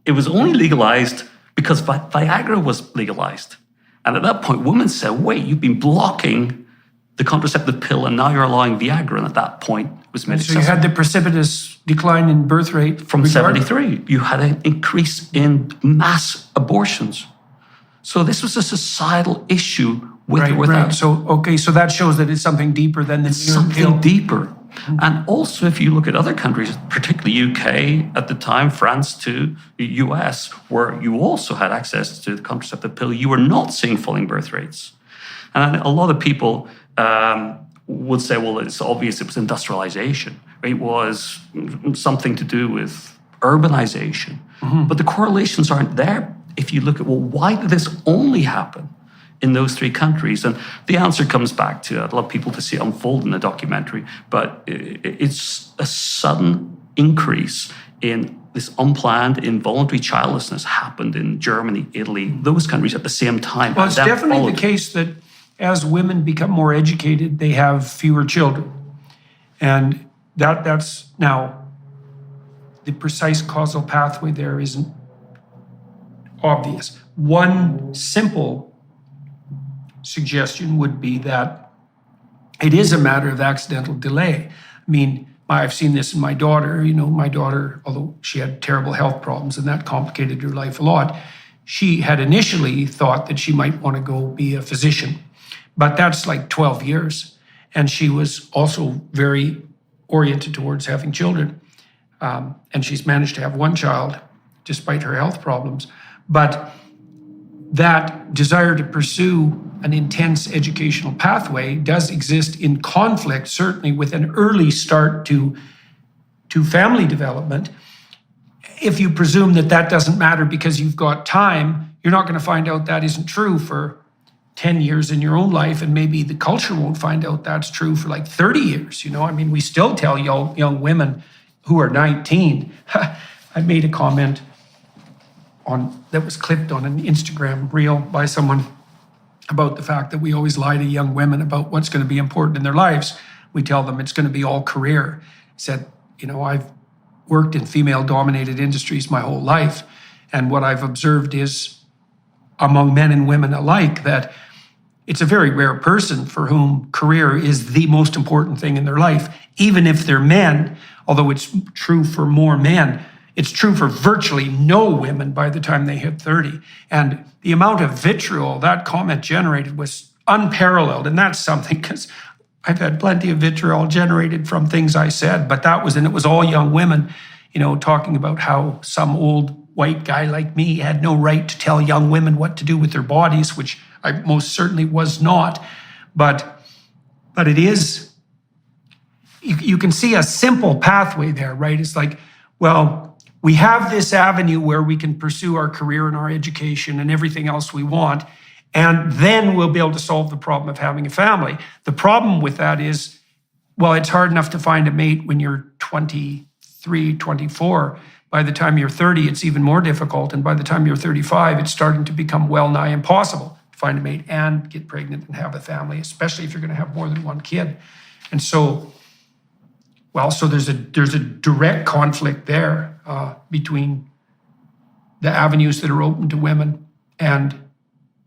it was only legalized because Viagra was legalized. And at that point, women said, wait, you've been blocking the contraceptive pill and now you're allowing Viagra. And at that point, it was made accessible. So you had the precipitous decline in birth rate. From 73, you had an increase in mass abortions. So this was a societal issue with or without. Right. So that shows that it's something deeper than the something deeper. And also, if you look at other countries, particularly UK at the time, France too, the US, where you also had access to the contraceptive pill, you were not seeing falling birth rates. And a lot of people would say, well, it's obvious it was industrialization. It was something to do with urbanization. But the correlations aren't there. If you look at, well, why did this only happen in those 3 countries? And the answer comes back to, I'd love people to see it unfold in the documentary, but it's a sudden increase in this unplanned involuntary childlessness happened in Germany, Italy, those countries at the same time. Well, it's definitely the case that as women become more educated, they have fewer children. And that's now, the precise causal pathway there isn't obvious. One simple suggestion would be that it is a matter of accidental delay. I mean, I've seen this in my daughter. You know, my daughter, although she had terrible health problems and that complicated her life a lot, she had initially thought that she might want to go be a physician. But that's like 12 years. And she was also very oriented towards having children. And she's managed to have one child despite her health problems. But that desire to pursue an intense educational pathway does exist in conflict, certainly with an early start to family development. If you presume that that doesn't matter because you've got time, you're not going to find out that isn't true for 10 years in your own life, and maybe the culture won't find out that's true for like 30 years. You know, I mean, we still tell young women who are 19. I made a comment that was clipped on an Instagram reel by someone about the fact that we always lie to young women about what's going to be important in their lives. We tell them it's going to be all career. I said, you know, I've worked in female-dominated industries my whole life, and what I've observed is, among men and women alike, that it's a very rare person for whom career is the most important thing in their life, even if they're men, although it's true for more men. It's true for virtually no women by the time they hit 30. And the amount of vitriol that comment generated was unparalleled. And that's something, because I've had plenty of vitriol generated from things I said, but and it was all young women, you know, talking about how some old white guy like me had no right to tell young women what to do with their bodies, which I most certainly was not. But it is, you can see a simple pathway there, right? It's like, well, we have this avenue where we can pursue our career and our education and everything else we want, and then we'll be able to solve the problem of having a family. The problem with that is, well, it's hard enough to find a mate when you're 23, 24. By the time you're 30, it's even more difficult. And by the time you're 35, it's starting to become well nigh impossible to find a mate and get pregnant and have a family, especially if you're going to have more than one kid. And so, well, so there's a direct conflict there between the avenues that are open to women and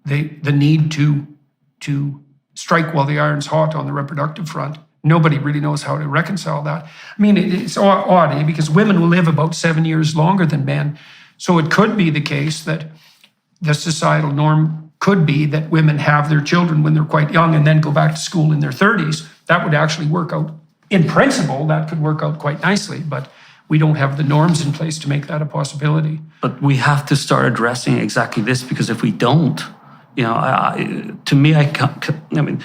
the need to strike while the iron's hot on the reproductive front. Nobody really knows how to reconcile that. I mean, it's odd, because women will live about 7 years longer than men. So it could be the case that the societal norm could be that women have their children when they're quite young and then go back to school in their 30s. That would actually work out. In principle, that could work out quite nicely, but we don't have the norms in place to make that a possibility. But we have to start addressing exactly this, because if we don't, you know, to me, I mean,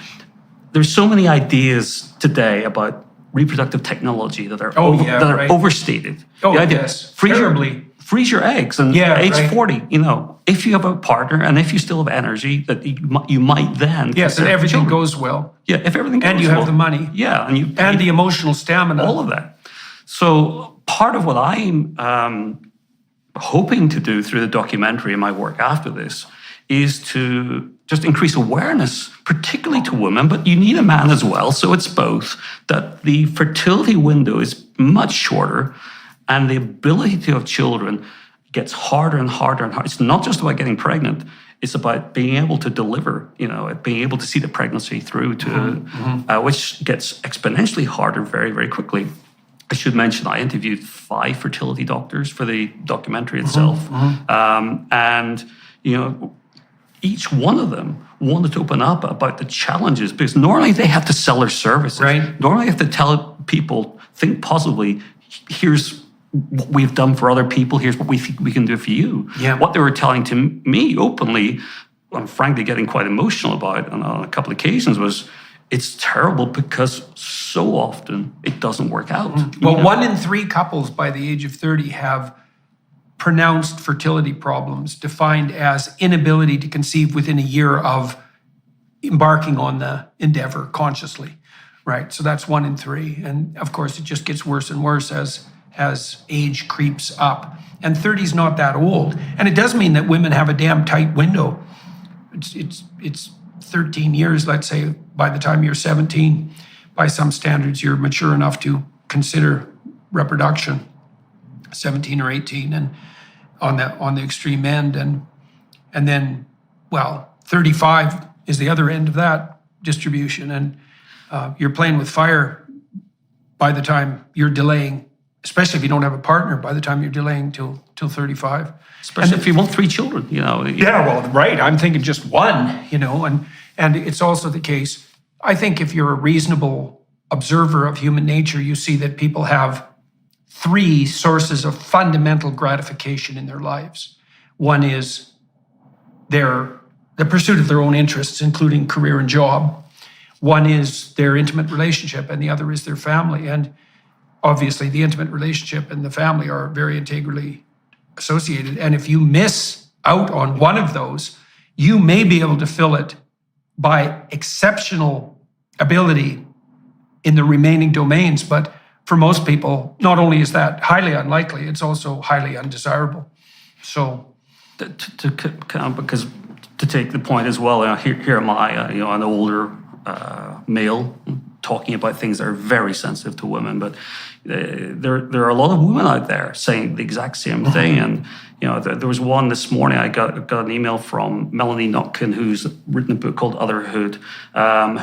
there's so many ideas today about reproductive technology that are overstated. Oh, the idea, yes, freeze your eggs, and age 40, you know, if you have a partner and if you still have energy, that you might then. Yes, and everything goes well. Yeah, if everything goes well. And you have the money. Yeah, and the emotional stamina. All of that. So part of what I'm hoping to do through the documentary and my work after this is to just increase awareness, particularly to women, but you need a man as well, so it's both, that the fertility window is much shorter and the ability to have children gets harder and harder and harder. It's not just about getting pregnant, it's about being able to deliver, you know, being able to see the pregnancy through to, which gets exponentially harder very, very quickly. I should mention I interviewed 5 fertility doctors for the documentary itself. And, you know, each one of them wanted to open up about the challenges, because normally they have to sell their services. Right. Normally they have to tell people, think positively, here's what we've done for other people, here's what we think we can do for you. Yeah. What they were telling to me openly, I'm frankly getting quite emotional about on a couple of occasions, was it's terrible because so often it doesn't work out. Well, you know? 1 in 3 couples by the age of 30 have pronounced fertility problems, defined as inability to conceive within a year of embarking on the endeavor consciously, right? So that's 1 in 3. And of course, it just gets worse and worse as age creeps up. And 30 is not that old. And it does mean that women have a damn tight window. It's 13 years, let's say, by the time you're 17. By some standards, you're mature enough to consider reproduction, 17 or 18, and on the extreme end. And then, well, 35 is the other end of that distribution. And You're playing with fire by the time you're delaying, especially if you don't have a partner, by the time you're delaying till 35. Especially if you want 3 children, you know. Yeah, well, right. I'm thinking just one, you know, and it's also the case. I think if you're a reasonable observer of human nature, you see that people have 3 sources of fundamental gratification in their lives. One is the pursuit of their own interests, including career and job. One is their intimate relationship, and the other is their family. And obviously, the intimate relationship and the family are very integrally associated. And if you miss out on one of those, you may be able to fill it by exceptional ability in the remaining domains. But for most people, not only is that highly unlikely, it's also highly undesirable. So, because to take the point as well, here am I, an older male talking about things that are very sensitive to women, but there are a lot of women out there saying the exact same thing. And there was one this morning. I got an email from Melanie Notkin, who's written a book called Otherhood,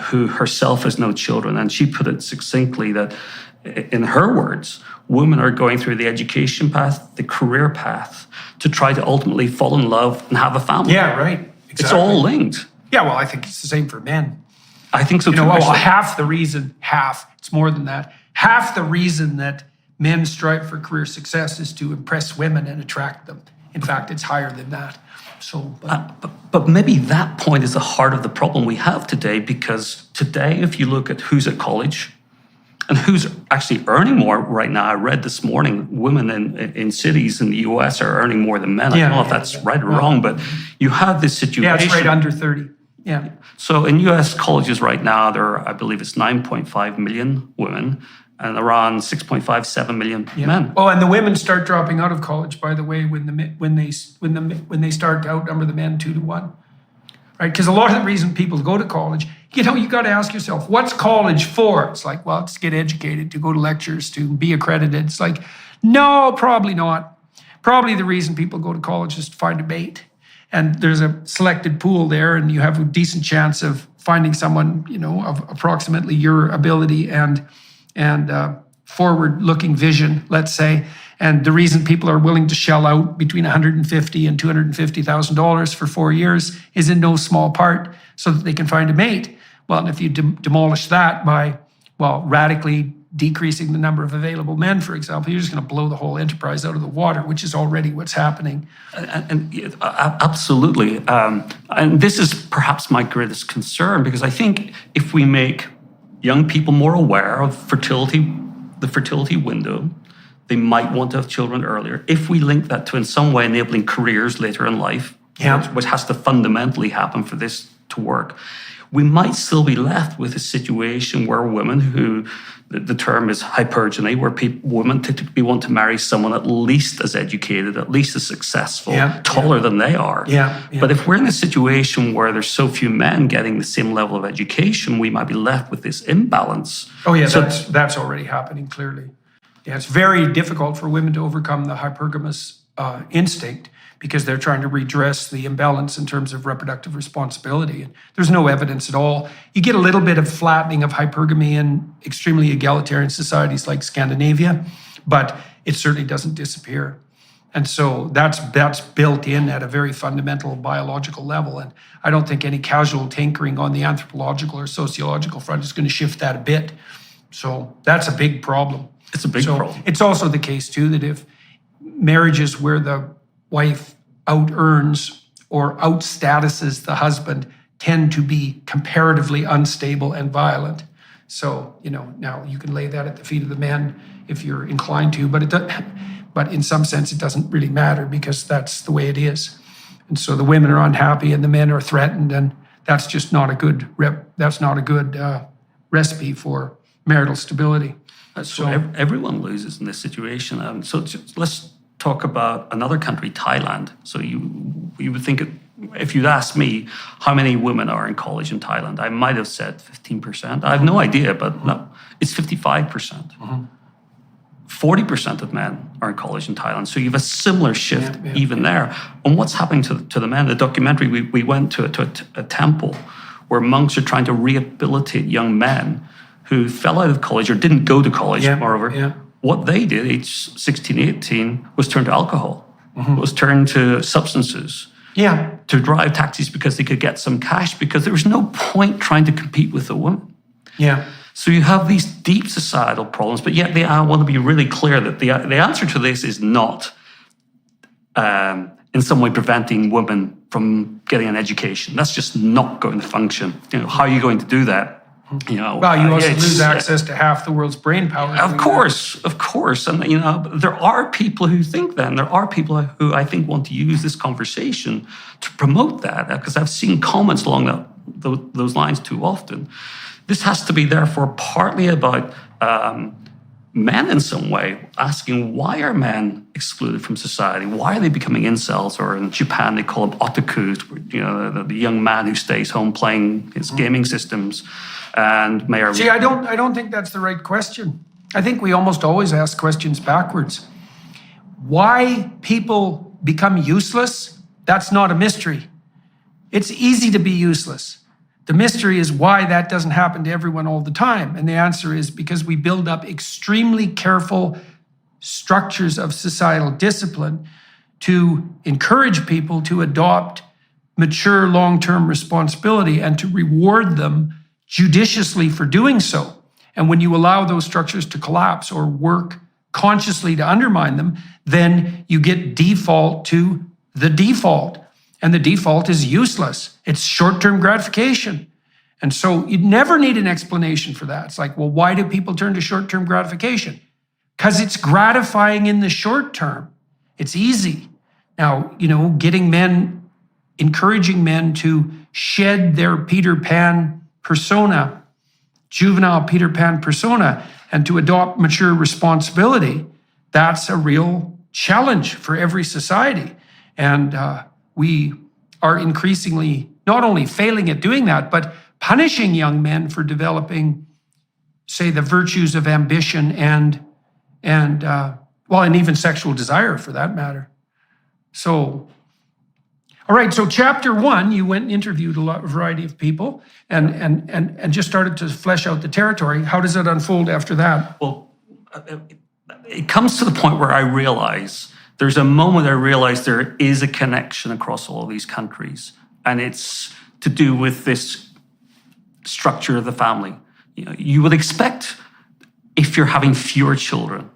who herself has no children, and she put it succinctly that, in her words, women are going through the education path, the career path, to try to ultimately fall in love and have a family. Yeah, right. Exactly. It's all linked. Yeah, well, I think it's the same for men. I think so too. It's more than that. Half the reason that men strive for career success is to impress women and attract them. In fact, it's higher than that. So, but maybe that point is the heart of the problem we have today, because today, if you look at who's at college and who's actually earning more right now, I read this morning, women in cities in the US are earning more than men. I don't know if that's right or wrong, but you have this situation. Yeah, it's right under 30. Yeah. So in US colleges right now, there are, I believe it's 9.5 million women and around 6.5, 7 million men. Oh, and the women start dropping out of college, by the way, when they start to outnumber the men 2 to 1. Right? Because a lot of the reason people go to college, you got to ask yourself, what's college for? It's like, well, it's to get educated, to go to lectures, to be accredited. It's like, no, probably not. Probably the reason people go to college is to find a mate. And there's a selected pool there, and you have a decent chance of finding someone, of approximately your ability and forward-looking vision, let's say. And the reason people are willing to shell out between $150,000 and $250,000 for 4 years is in no small part so that they can find a mate. Well, and if you demolish that by, radically decreasing the number of available men, for example, you're just going to blow the whole enterprise out of the water, which is already what's happening. And absolutely. And this is perhaps my greatest concern, because I think if we make young people more aware of the fertility window, they might want to have children earlier. If we link that to in some way enabling careers later in life, which has to fundamentally happen for this to work, we might still be left with a situation where women who, the term is hypergamy, where women typically want to marry someone at least as educated, at least as successful, taller than they are. But if we're in a situation where there's so few men getting the same level of education, we might be left with this imbalance. Oh yeah, so that's already happening, clearly. Yeah, it's very difficult for women to overcome the hypergamous instinct, because they're trying to redress the imbalance in terms of reproductive responsibility. And there's no evidence at all. You get a little bit of flattening of hypergamy in extremely egalitarian societies like Scandinavia, but it certainly doesn't disappear. And so that's built in at a very fundamental biological level. And I don't think any casual tinkering on the anthropological or sociological front is going to shift that a bit. So that's a big problem. It's a big problem. It's also the case, too, that if marriages where the wife out-earns or out-statuses the husband tend to be comparatively unstable and violent. So, now you can lay that at the feet of the men if you're inclined to, but in some sense it doesn't really matter, because that's the way it is. And so the women are unhappy and the men are threatened, and that's just not a good recipe for marital stability. So everyone loses in this situation. So let's talk about another country, Thailand. So you would think, if you'd asked me how many women are in college in Thailand, I might have said 15%. I have no idea, but no, it's 55%. 40% of men are in college in Thailand. So you have a similar shift even there. And what's happening to the men? The documentary, we went to a temple where monks are trying to rehabilitate young men who fell out of college or didn't go to college, moreover, yeah. what they did, age 16, 18, was turn to alcohol, was turn to substances, to drive taxis because they could get some cash, because there was no point trying to compete with a woman. Yeah. So you have these deep societal problems, but yet I want to be really clear that the answer to this is not in some way preventing women from getting an education. That's just not going to function. How are you going to do that? Well, you also lose access to half the world's brain power. Of course. And, there are people who think that, and there are people who I think want to use this conversation to promote that, because I've seen comments along those lines too often. This has to be, therefore, partly about men in some way, asking why are men excluded from society? Why are they becoming incels? Or in Japan, they call them otakus, the young man who stays home playing his gaming systems. And may or See, I don't think that's the right question. I think we almost always ask questions backwards. Why people become useless, that's not a mystery. It's easy to be useless. The mystery is why that doesn't happen to everyone all the time. And the answer is because we build up extremely careful structures of societal discipline to encourage people to adopt mature long-term responsibility and to reward them judiciously for doing so. And when you allow those structures to collapse or work consciously to undermine them, then you get default to the default. And the default is useless. It's short-term gratification. And so you never need an explanation for that. It's like, well, why do people turn to short-term gratification? Because it's gratifying in the short term. It's easy. Now, encouraging men to shed their Peter Pan persona, juvenile Peter Pan persona, and to adopt mature responsibility, that's a real challenge for every society. And we are increasingly not only failing at doing that, but punishing young men for developing, say, the virtues of ambition and even sexual desire, for that matter. So, all right. So, chapter 1, you went and interviewed a variety of people, and just started to flesh out the territory. How does it unfold after that? Well, it comes to the point where I realize. There's a moment I realized there is a connection across all of these countries, and it's to do with this structure of the family. You would expect, if you're having fewer children,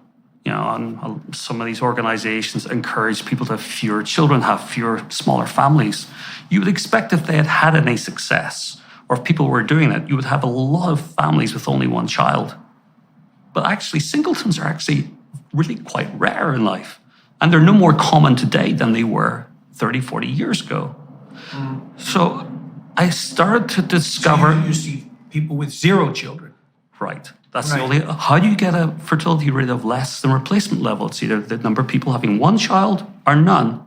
and some of these organizations encourage people to have fewer children, have fewer, smaller families. You would expect if they had any success, or if people were doing that, you would have a lot of families with only one child. But actually, singletons are actually really quite rare in life. And they're no more common today than they were 30, 40 years ago. So I started to discover... So you see people with 0 children. Right. That's the only... How do you get a fertility rate of less than replacement level? It's either the number of people having one child or none.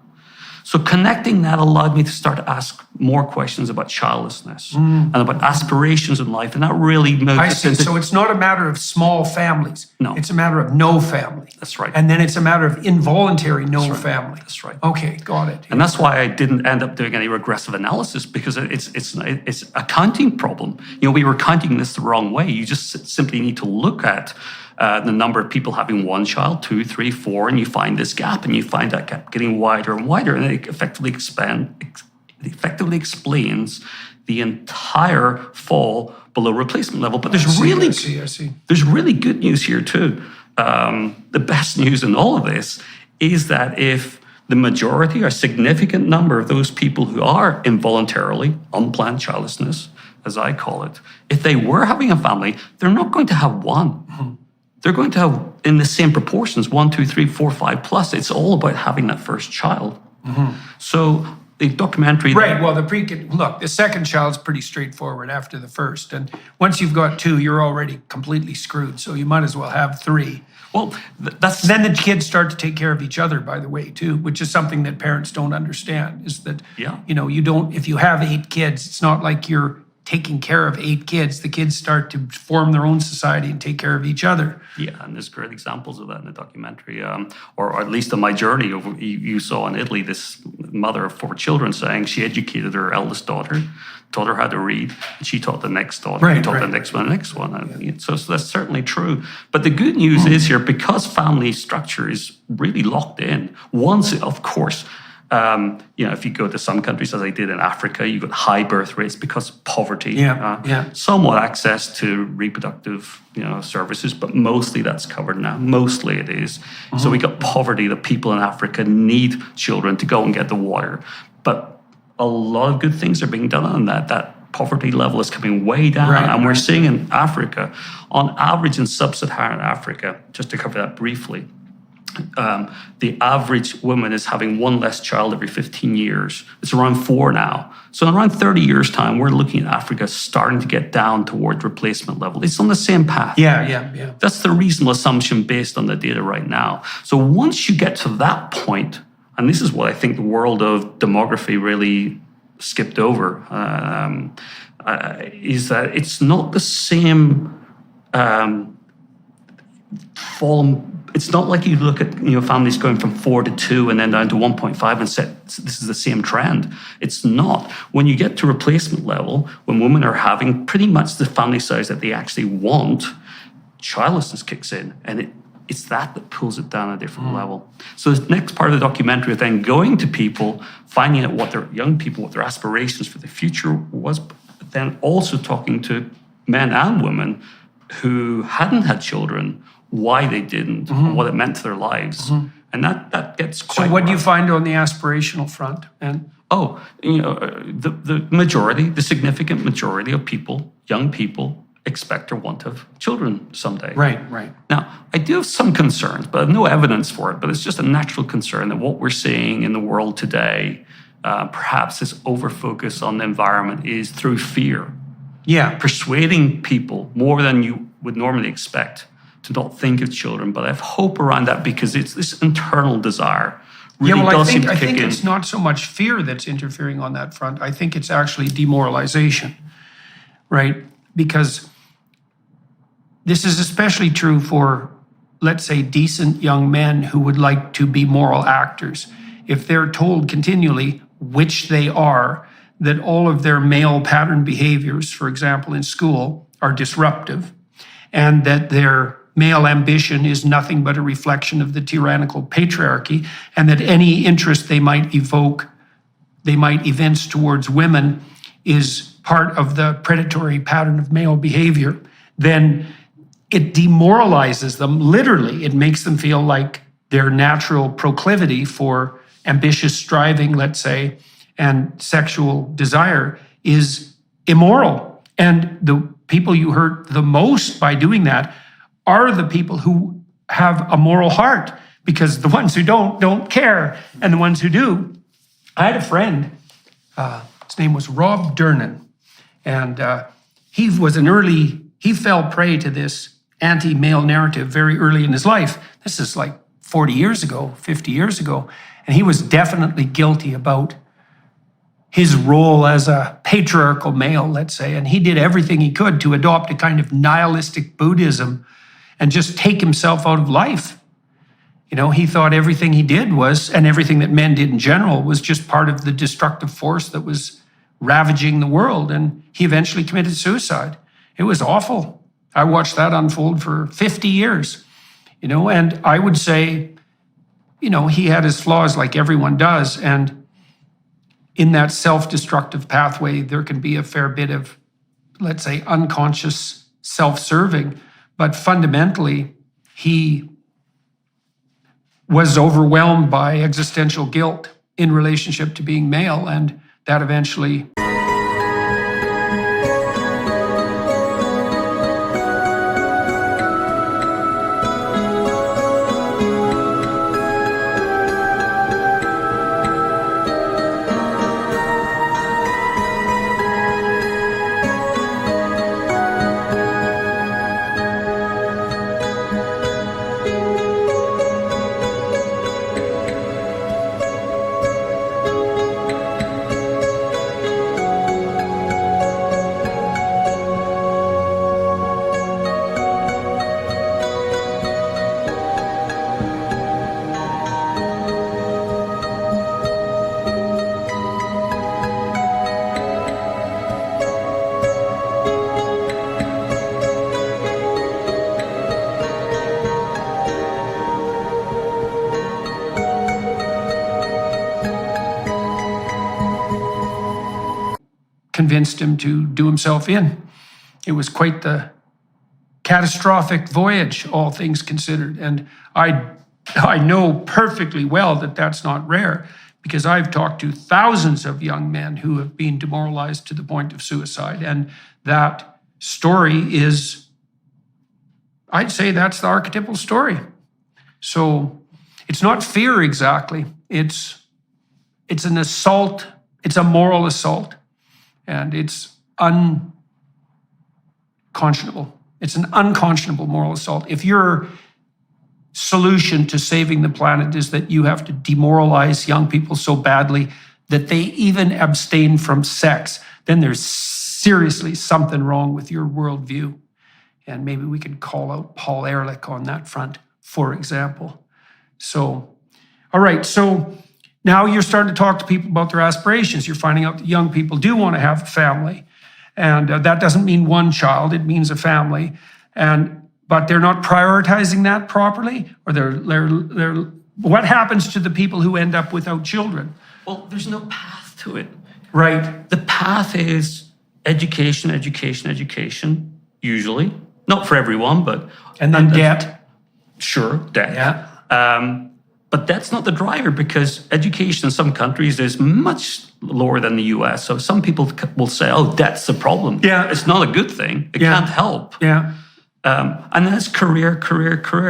So connecting that allowed me to start to ask more questions about childlessness and about aspirations in life. And that really moved... I see. So it's not a matter of small families. No. It's a matter of no family. That's right. And then it's a matter of involuntary no family. That's right. Okay, got it. And that's why I didn't end up doing any regressive analysis, because it's a counting problem. We were counting this the wrong way. You just simply need to look at the number of people having one child, 2, 3, 4, and you find this gap, and you find that gap getting wider and wider, and it effectively explains the entire fall below replacement level. But there's there's really good news here too. The best news in all of this is that if the majority or significant number of those people who are involuntarily unplanned childlessness, as I call it, if they were having a family, they're not going to have one. They're going to have, in the same proportions, 1, 2, 3, 4, 5 plus. It's all about having that first child. So the documentary... Right, well, the second child's pretty straightforward after the first. And once you've got 2, you're already completely screwed. So you might as well have 3. Well, Then the kids start to take care of each other, by the way, too, which is something that parents don't understand, is that, you don't, if you have 8 kids, it's not like you're taking care of 8 kids. The kids start to form their own society and take care of each other. Yeah, and there's great examples of that in the documentary, or at least on my journey. You saw in Italy this mother of 4 children, saying she educated her eldest daughter, taught her how to read, and she taught the next daughter, and taught the next one, the next one. And so that's certainly true. But the good news is here, because family structure is really locked in, once, of course, if you go to some countries, as I did in Africa, you've got high birth rates because of poverty. Somewhat access to reproductive, services, but mostly that's covered now. Mostly it is. So we got poverty. The people in Africa need children to go and get the water. But a lot of good things are being done on that. That poverty level is coming way down. And we're seeing in Africa, on average in sub-Saharan Africa, just to cover that briefly, the average woman is having 1 less child every 15 years. It's around 4 now. So in around 30 years' time, we're looking at Africa starting to get down toward replacement level. It's on the same path. Yeah. That's the reasonable assumption based on the data right now. So once you get to that point, and this is what I think the world of demography really skipped over, is that it's not the same it's not like you look at families going from 4 to 2 and then down to 1.5 and say this is the same trend. It's not. When you get to replacement level, when women are having pretty much the family size that they actually want, childlessness kicks in, and it's that pulls it down a different level. So the next part of the documentary is then going to people, finding out what their young people, what their aspirations for the future was, but then also talking to men and women who hadn't had children, why they didn't, what it meant to their lives. And that gets quite... So what do you find on the aspirational front? And the majority, the significant majority of people, young people, expect or want to have children someday. Right. Now, I do have some concerns, but I have no evidence for it, but it's just a natural concern that what we're seeing in the world today, perhaps this over-focus on the environment is through fear. Yeah. Persuading people more than you would normally expect to not think of children, but I have hope around that because it's this internal desire really does seem to kick in. I think it's not so much fear that's interfering on that front. I think it's actually demoralization, right? Because this is especially true for, let's say, decent young men who would like to be moral actors. If they're told continually, which they are, that all of their male pattern behaviors, for example, in school, are disruptive, and that their male ambition is nothing but a reflection of the tyrannical patriarchy, and that any interest they might evince towards women is part of the predatory pattern of male behavior, then it demoralizes them. Literally, it makes them feel like their natural proclivity for ambitious striving, let's say, and sexual desire is immoral. And the people you hurt the most by doing that are the people who have a moral heart, because the ones who don't care, and the ones who do. I had a friend, his name was Rob Durnan, and he fell prey to this anti-male narrative very early in his life. This is like 40 years ago, 50 years ago, and he was definitely guilty about his role as a patriarchal male, let's say, and he did everything he could to adopt a kind of nihilistic Buddhism and just take himself out of life. He thought everything he did was, and everything that men did in general, was just part of the destructive force that was ravaging the world, and he eventually committed suicide. It was awful. I watched that unfold for 50 years, and I would say, he had his flaws like everyone does, and in that self-destructive pathway, there can be a fair bit of, let's say, unconscious self-serving, but fundamentally, he was overwhelmed by existential guilt in relationship to being male, and that eventually... convinced him to do himself in. It was quite the catastrophic voyage, all things considered. And I know perfectly well that that's not rare, because I've talked to thousands of young men who have been demoralized to the point of suicide. And that story is, I'd say that's the archetypal story. So it's not fear exactly. It's an assault. It's a moral assault. And it's unconscionable. It's an unconscionable moral assault. If your solution to saving the planet is that you have to demoralize young people so badly that they even abstain from sex, then there's seriously something wrong with your worldview. And maybe we could call out Paul Ehrlich on that front, for example. So, all right, so now you're starting to talk to people about their aspirations. You're finding out that young people do want to have a family. And that doesn't mean one child, it means a family. But they're not prioritizing that properly, or they're what happens to the people who end up without children? Well, there's no path to it. Right. The path is education, education, education, usually. Not for everyone, but... And then debt. Sure, debt. Yeah. But that's not the driver, because education in some countries is much lower than the US. So some people will say, oh, debt's the problem. Yeah. It's not a good thing. It can't help. Yeah. And that's career.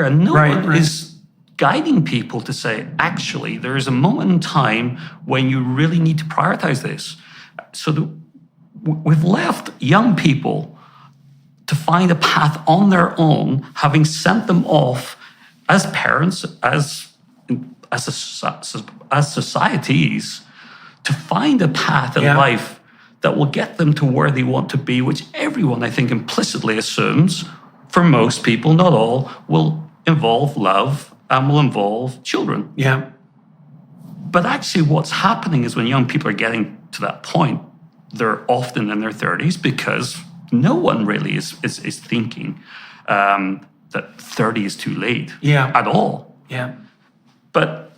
And no one right. is guiding people to say, actually, there is a moment in time when you really need to prioritize this. So we've left young people to find a path on their own, having sent them off as parents, as societies, to find a path in life that will get them to where they want to be, which everyone, I think, implicitly assumes, for most people, not all, will involve love and will involve children. Yeah. But actually what's happening is when young people are getting to that point, they're often in their 30s, because no one really is thinking that 30 is too late at all. Yeah. But,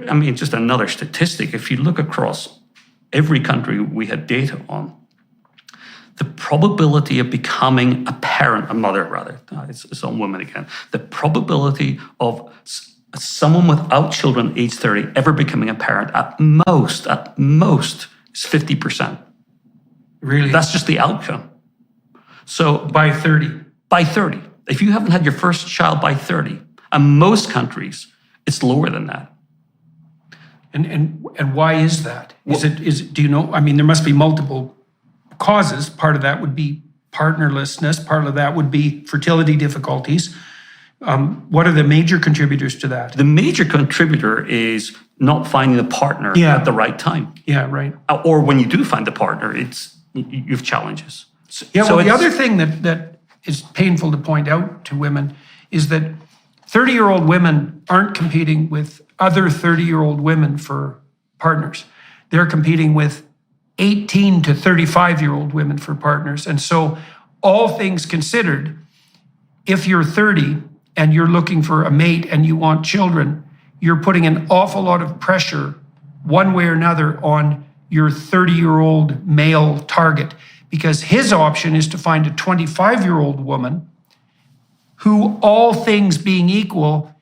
I mean, just another statistic, if you look across every country we had data on, the probability of becoming a parent, a mother rather, it's on women again, the probability of someone without children age 30 ever becoming a parent at most is 50%. Really? That's just the outcome. So by 30. By 30. If you haven't had your first child by 30, and most countries, it's lower than that. And why is that? Is it? Do you know? I mean, there must be multiple causes. Part of that would be partnerlessness. Part of that would be fertility difficulties. What are the major contributors to that? The major contributor is not finding a partner at the right time. Yeah, right. Or when you do find a partner, you have challenges. So the other thing that is painful to point out to women is that 30-year-old women aren't competing with other 30-year-old women for partners. They're competing with 18 to 35-year-old women for partners. And so, all things considered, if you're 30 and you're looking for a mate and you want children, you're putting an awful lot of pressure, one way or another, on your 30-year-old male target, because his option is to find a 25-year-old woman who, all things being equal,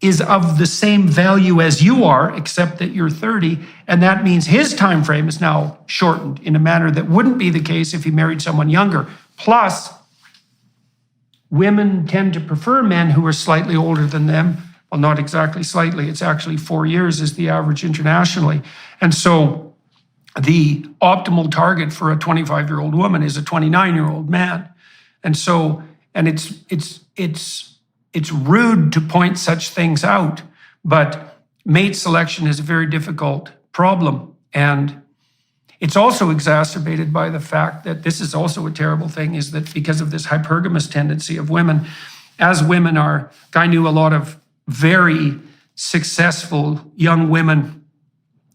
is of the same value as you are, except that you're 30, and that means his time frame is now shortened in a manner that wouldn't be the case if he married someone younger. Plus, women tend to prefer men who are slightly older than them. Well, not exactly slightly, it's actually 4 years is the average internationally. And so the optimal target for a 25-year-old woman is a 29-year-old man. And so, and it's rude to point such things out, but mate selection is a very difficult problem. And it's also exacerbated by the fact that this is also a terrible thing, is that because of this hypergamous tendency of women, as women are, I knew a lot of very successful young women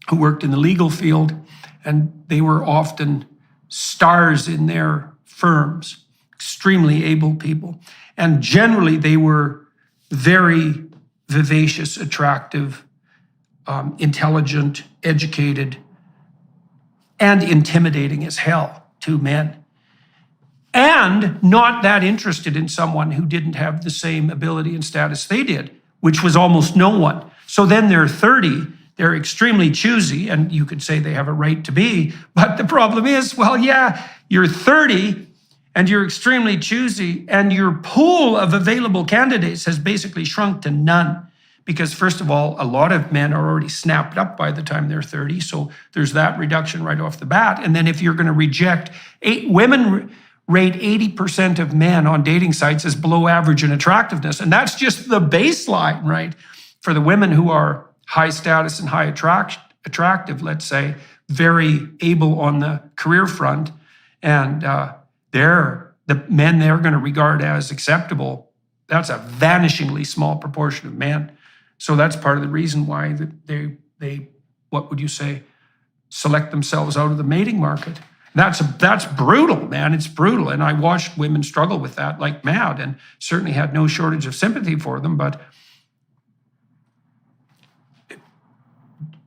who worked in the legal field, and they were often stars in their firms, extremely able people. And generally, they were very vivacious, attractive, intelligent, educated, and intimidating as hell to men. And not that interested in someone who didn't have the same ability and status they did, which was almost no one. So then they're 30, they're extremely choosy, and you could say they have a right to be, but the problem is, well, yeah, you're 30 and you're extremely choosy, and your pool of available candidates has basically shrunk to none. Because first of all, a lot of men are already snapped up by the time they're 30, so there's that reduction right off the bat. And then if you're going to reject, women rate 80% of men on dating sites as below average in attractiveness. And that's just the baseline, right? For the women who are high status and high attractive, let's say, very able on the career front, and the men they're going to regard as acceptable, that's a vanishingly small proportion of men. So that's part of the reason why they what would you say, select themselves out of the mating market. That's brutal, man. It's brutal. And I watched women struggle with that like mad, and certainly had no shortage of sympathy for them. But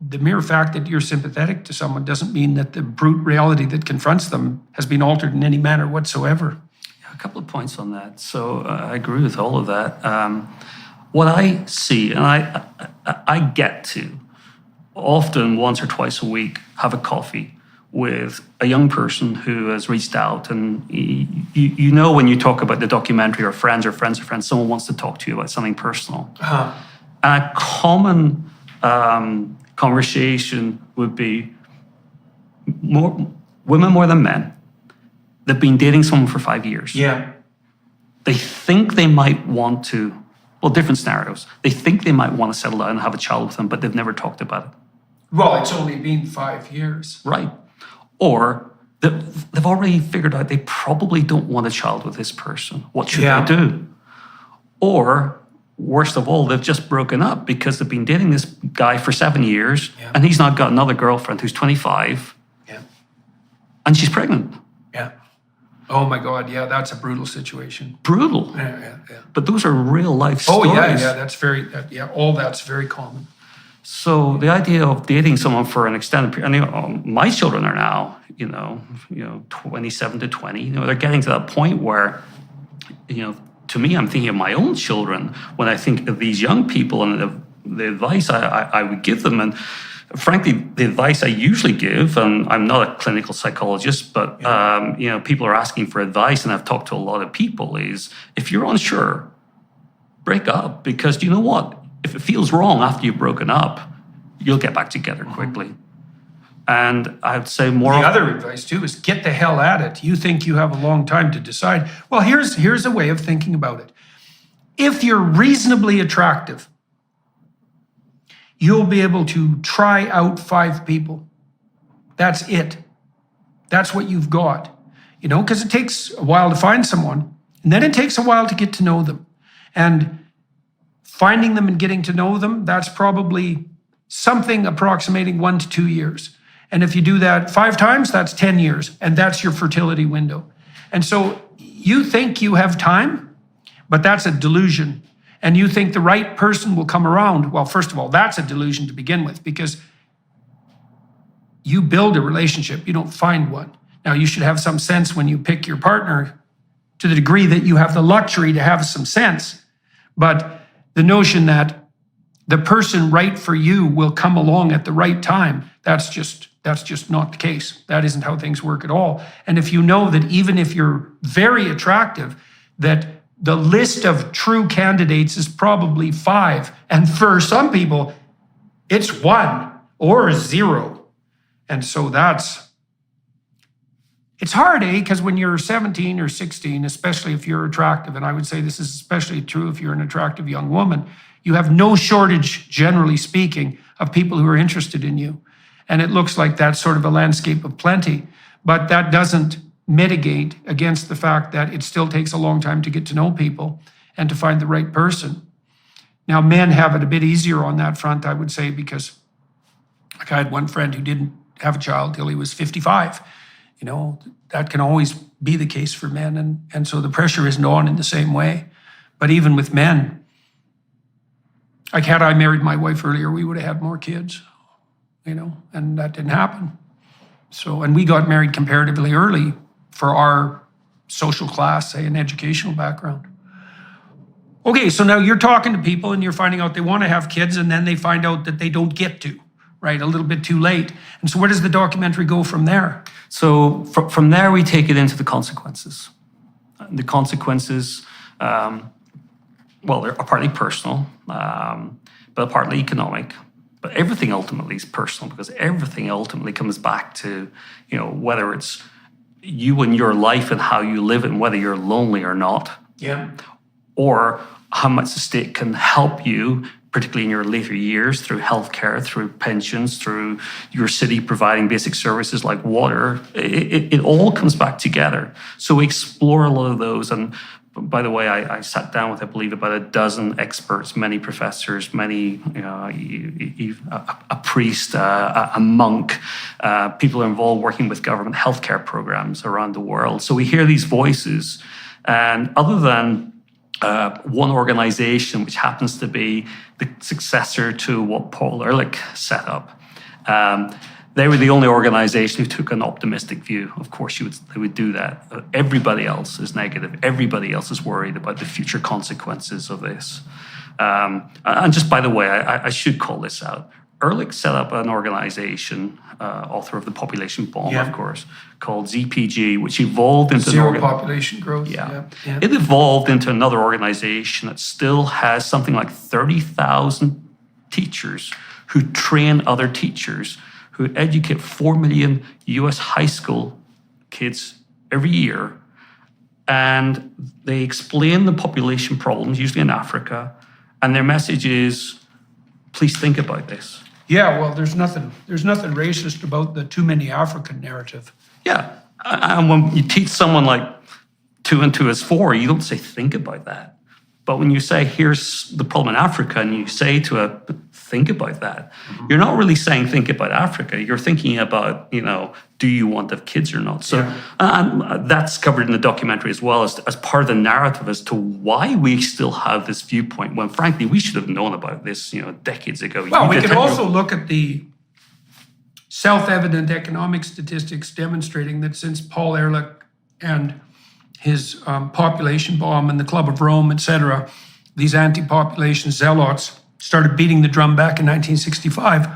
the mere fact that you're sympathetic to someone doesn't mean that the brute reality that confronts them has been altered in any manner whatsoever. Yeah, a couple of points on that. So I agree with all of that. What I see, and I get to often once or twice a week have a coffee with a young person who has reached out, and you know when you talk about the documentary or friends of friends, someone wants to talk to you about something personal. And a common conversation would be women more than men. They've been dating someone for 5 years. Yeah. They think they might want to, well, different scenarios. They think they might want to settle down and have a child with them, but they've never talked about it. Well, it's only been 5 years. Right. Or they've already figured out they probably don't want a child with this person. What should they do? Or, worst of all, they've just broken up because they've been dating this guy for 7 years, and he's now got another girlfriend who's 25, and she's pregnant. Yeah. Oh my God, yeah, that's a brutal situation. Brutal. Yeah. But those are real life stories. Oh yeah, all that's very common. So the idea of dating someone for an extended period, and my children are now, 27 to 20. They're getting to that point where, to me, I'm thinking of my own children when I think of these young people and the advice I would give them. And frankly, the advice I usually give, and I'm not a clinical psychologist, but people are asking for advice, and I've talked to a lot of people, is if you're unsure, break up, because you know what? If it feels wrong after you've broken up, you'll get back together quickly. And I'd say more. The other advice too is get the hell at it. You think you have a long time to decide. Well, here's a way of thinking about it. If you're reasonably attractive, you'll be able to try out 5 people. That's it. That's what you've got. Because it takes a while to find someone, and then it takes a while to get to know them. And finding them and getting to know them, that's probably something approximating 1 to 2 years. And if you do that 5 times, that's 10 years. And that's your fertility window. And so you think you have time, but that's a delusion. And you think the right person will come around. Well, first of all, that's a delusion to begin with, because you build a relationship, you don't find one. Now, you should have some sense when you pick your partner, to the degree that you have the luxury to have some sense. But the notion that the person right for you will come along at the right time, that's just not the case. That isn't how things work at all. And if you know that even if you're very attractive, that the list of true candidates is probably 5, and for some people, it's 1 or 0. And so it's hard, because when you're 17 or 16, especially if you're attractive, and I would say this is especially true if you're an attractive young woman, you have no shortage, generally speaking, of people who are interested in you. And it looks like that's sort of a landscape of plenty. But that doesn't mitigate against the fact that it still takes a long time to get to know people and to find the right person. Now, men have it a bit easier on that front, I would say, because like I had one friend who didn't have a child till he was 55. That can always be the case for men. And so the pressure isn't on in the same way. But even with men, like had I married my wife earlier, we would have had more kids, and that didn't happen. So, and we got married comparatively early for our social class, say, and educational background. Okay, so now you're talking to people and you're finding out they want to have kids, and then they find out that they don't get to, right? A little bit too late. And so where does the documentary go from there? So from there, we take it into the consequences. The consequences, well, they're partly personal, but partly economic. But everything ultimately is personal, because everything ultimately comes back to, whether it's you and your life and how you live it, and whether you're lonely or not. Yeah. Or how much the state can help you, particularly in your later years, through healthcare, through pensions, through your city providing basic services like water. It all comes back together. So we explore a lot of those. And by the way, I sat down with, I believe, about a dozen experts, many professors, many, a priest, a monk, people involved working with government healthcare programs around the world. So we hear these voices, and other than one organization, which happens to be the successor to what Paul Ehrlich set up, they were the only organization who took an optimistic view. Of course, they would do that. Everybody else is negative. Everybody else is worried about the future consequences of this. And just by the way, I should call this out. Ehrlich set up an organization, author of The Population Bomb, of course, called ZPG, which evolved into Zero Population Growth. Yeah. It evolved into another organization that still has something like 30,000 teachers who train other teachers, who educate 4 million US high school kids every year. And they explain the population problems, usually in Africa. And their message is, please think about this. Yeah, well, there's nothing racist about the too many African narrative. Yeah, and when you teach someone like 2 and 2 is 4, you don't say, think about that. But when you say, here's the problem in Africa, and you say to a, think about that, you're not really saying, think about Africa. You're thinking about, do you want to have kids or not? So and that's covered in the documentary as well, as part of the narrative as to why we still have this viewpoint, when frankly, we should have known about this, decades ago. Well, we could also look at the self-evident economic statistics demonstrating that since Paul Ehrlich and his population bomb and the Club of Rome, etc., these anti-population zealots started beating the drum back in 1965,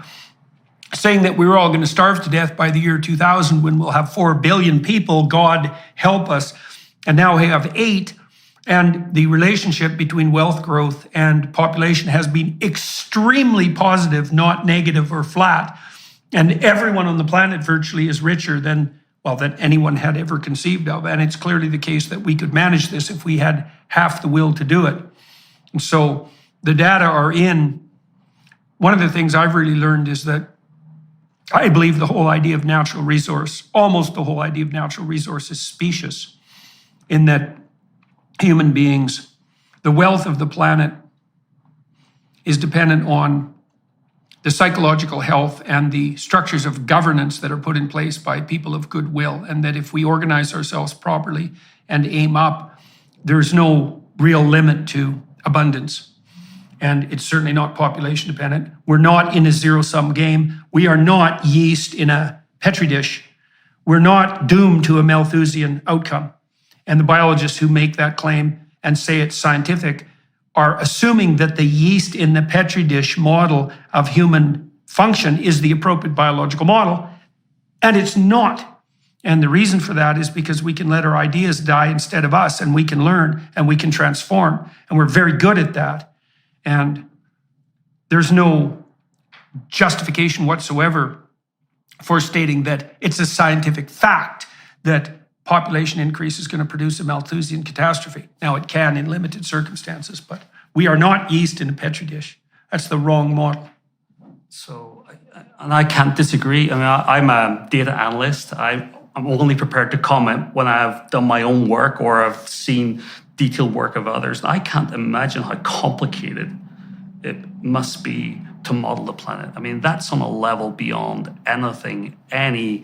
saying that we were all going to starve to death by the year 2000 when we'll have 4 billion people, God help us. And now we have 8. And the relationship between wealth growth and population has been extremely positive, not negative or flat. And everyone on the planet virtually is richer than anyone had ever conceived of. And it's clearly the case that we could manage this if we had half the will to do it. And so the data are in. One of the things I've really learned is that I believe the whole idea of natural resource, almost the whole idea of natural resource, is specious, in that human beings, the wealth of the planet is dependent on the psychological health and the structures of governance that are put in place by people of goodwill, and that if we organize ourselves properly and aim up, there's no real limit to abundance. And it's certainly not population dependent. We're not in a zero-sum game. We are not yeast in a Petri dish. We're not doomed to a Malthusian outcome. And the biologists who make that claim and say it's scientific are assuming that the yeast in the Petri dish model of human function is the appropriate biological model, and it's not. And the reason for that is because we can let our ideas die instead of us, and we can learn and we can transform, and we're very good at that. And there's no justification whatsoever for stating that it's a scientific fact that population increase is going to produce a Malthusian catastrophe. Now, it can in limited circumstances, but we are not yeast in a Petri dish. That's the wrong model. So, and I can't disagree. I mean, I'm a data analyst. I'm only prepared to comment when I've done my own work or I've seen detailed work of others. I can't imagine how complicated it must be to model the planet. I mean, that's on a level beyond anything any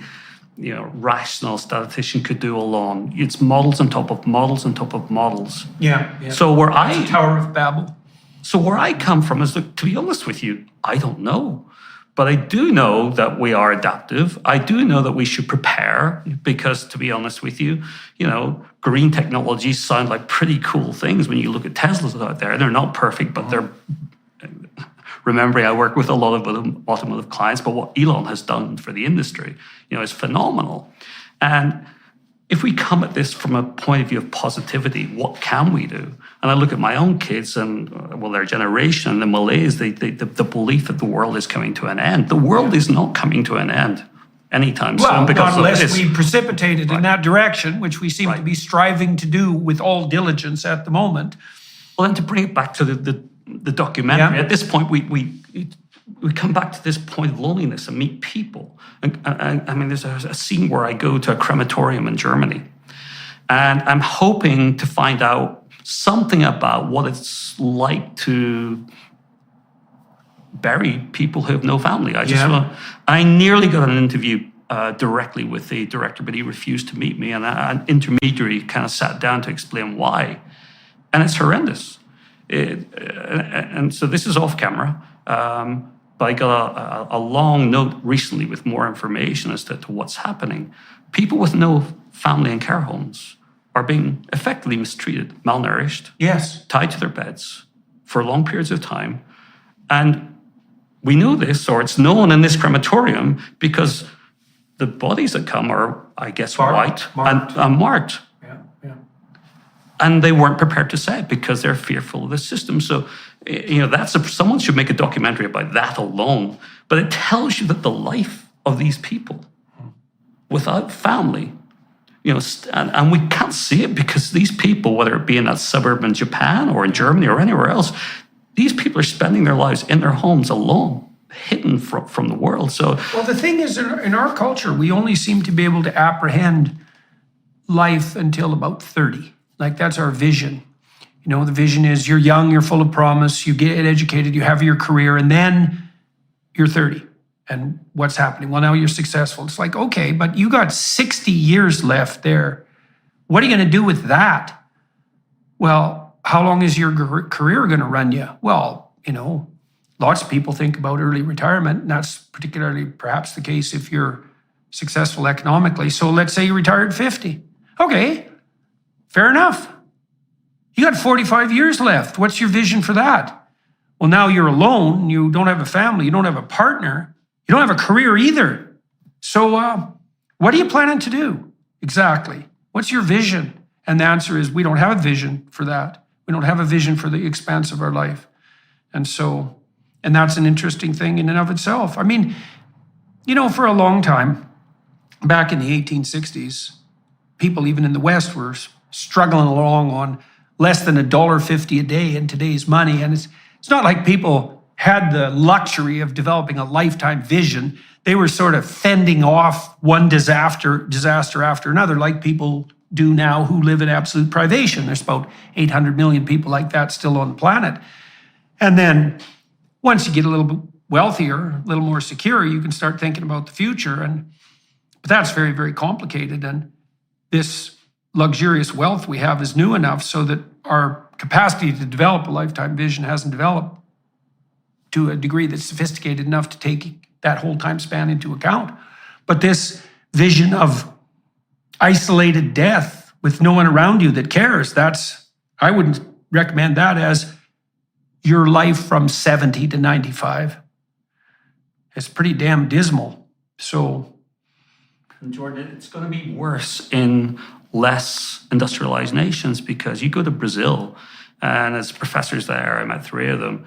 rational statistician could do alone. It's models on top of models on top of models. Yeah. So Tower of Babel. So where I come from is, look, to be honest with you, I don't know. But I do know that we are adaptive. I do know that we should prepare because, to be honest with you, green technologies sound like pretty cool things when you look at Teslas out there. They're not perfect, but they're, remembering I work with a lot of automotive clients, but what Elon has done for the industry, is phenomenal. And if we come at this from a point of view of positivity, what can we do? And I look at my own kids and, their generation, the Malays, the belief that the world is coming to an end. The world is not coming to an end anytime soon. Because unless we precipitate it in that direction, which we seem to be striving to do with all diligence at the moment. Well, then to bring it back to the documentary, at this point, we come back to this point of loneliness and meet people. And I mean, there's a scene where I go to a crematorium in Germany, and I'm hoping to find out something about what it's like to bury people who have no family. I nearly got an interview directly with the director, but he refused to meet me, and an intermediary kind of sat down to explain why. And it's horrendous. And so this is off camera. But I got a long note recently with more information as to what's happening. People with no family in care homes are being effectively mistreated, malnourished, tied to their beds for long periods of time. And we know this, or it's known in this crematorium, because the bodies that come are, I guess, white and marked. And they weren't prepared to say it because they're fearful of the system. So, someone should make a documentary about that alone. But it tells you that the life of these people without family, and we can't see it because these people, whether it be in that suburb in Japan or in Germany or anywhere else, these people are spending their lives in their homes alone, hidden from the world. So, well, the thing is, in our culture, we only seem to be able to apprehend life until about 30. Like, that's our vision. The vision is you're young, you're full of promise, you get educated, you have your career, and then you're 30. And what's happening? Well, now you're successful. It's like, okay, but you got 60 years left there. What are you going to do with that? Well, how long is your career going to run you? Well, lots of people think about early retirement, and that's particularly perhaps the case if you're successful economically. So let's say you retire at 50. Okay, fair enough. You got 45 years left. What's your vision for that? Well, now you're alone. You don't have a family. You don't have a partner. You don't have a career either. So what are you planning to do? Exactly. What's your vision? And the answer is we don't have a vision for that. We don't have a vision for the expanse of our life. And that's an interesting thing in and of itself. I mean, for a long time, back in the 1860s, people even in the West were struggling along on less than $1.50 a day in today's money. And it's not like people had the luxury of developing a lifetime vision. They were sort of fending off one disaster after another, like people do now who live in absolute privation. There's about 800 million people like that still on the planet. And then once you get a little bit wealthier, a little more secure, you can start thinking about the future. But that's very, very complicated. And this luxurious wealth we have is new enough so that our capacity to develop a lifetime vision hasn't developed to a degree that's sophisticated enough to take that whole time span into account. But this vision of isolated death with no one around you that cares, I wouldn't recommend that as your life from 70 to 95. It's pretty damn dismal. So, and Jordan, it's going to be worse in less industrialized nations, because you go to Brazil, and as professors there, I met 3 of them,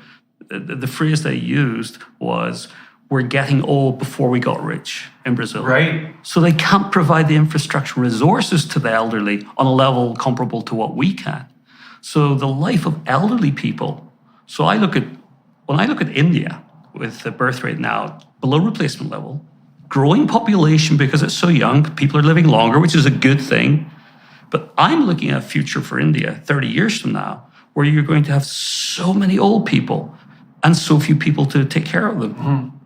the phrase they used was, we're getting old before we got rich in Brazil. Right. So they can't provide the infrastructure resources to the elderly on a level comparable to what we can. So the life of elderly people, when I look at India, with the birth rate now below replacement level, growing population because it's so young, people are living longer, which is a good thing. But I'm looking at a future for India 30 years from now, where you're going to have so many old people and so few people to take care of them. Mm-hmm.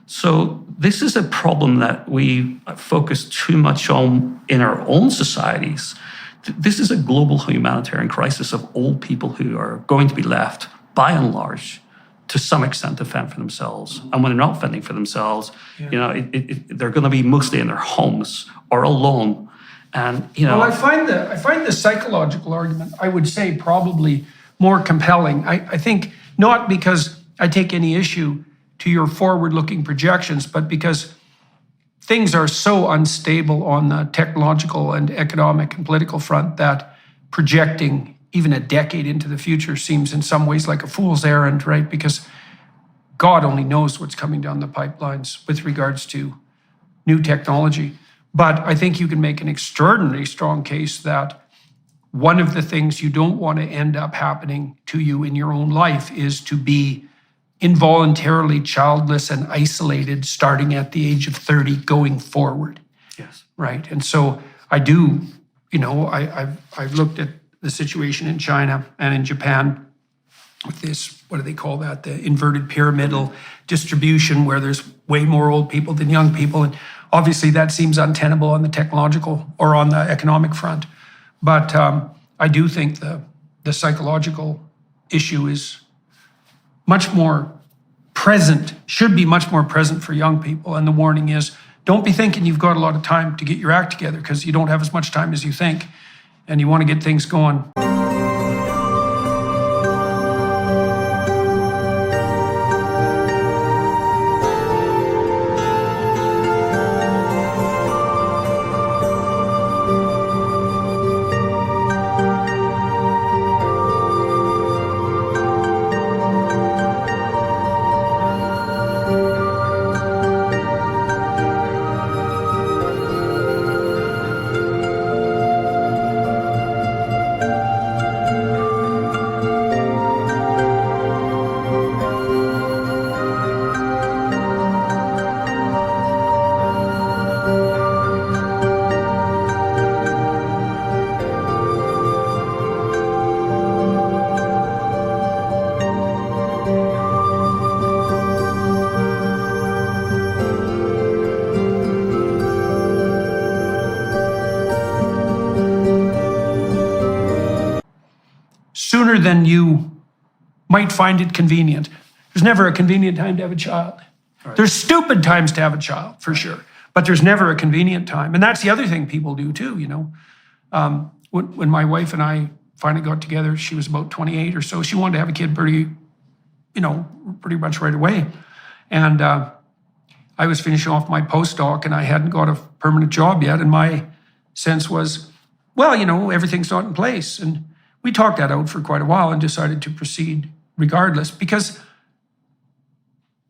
So this is a problem that we focus too much on in our own societies. This is a global humanitarian crisis of old people who are going to be left, by and large, to some extent to fend for themselves. And when they're not fending for themselves, they're going to be mostly in their homes or alone. And well, I find the psychological argument, I would say, probably more compelling. I think not because I take any issue to your forward-looking projections, but because things are so unstable on the technological and economic and political front that projecting even a decade into the future seems in some ways like a fool's errand, right? Because God only knows what's coming down the pipelines with regards to new technology. But I think you can make an extraordinarily strong case that one of the things you don't want to end up happening to you in your own life is to be involuntarily childless and isolated starting at the age of 30 going forward. Yes. Right. And so I do, I've looked at the situation in China and in Japan with this, what do they call that? The inverted pyramidal distribution where there's way more old people than young people. And obviously that seems untenable on the technological or on the economic front. But I do think the psychological issue is much more present, should be much more present for young people. And the warning is, don't be thinking you've got a lot of time to get your act together, because you don't have as much time as you think, and you want to get things going. Sooner than you might find it convenient. There's never a convenient time to have a child. Right. There's stupid times to have a child, for sure, but there's never a convenient time. And that's the other thing people do too, When my wife and I finally got together, she was about 28 or so. She wanted to have a kid pretty much right away. And I was finishing off my postdoc and I hadn't got a permanent job yet. And my sense was, well, everything's not in place. And we talked that out for quite a while and decided to proceed regardless, because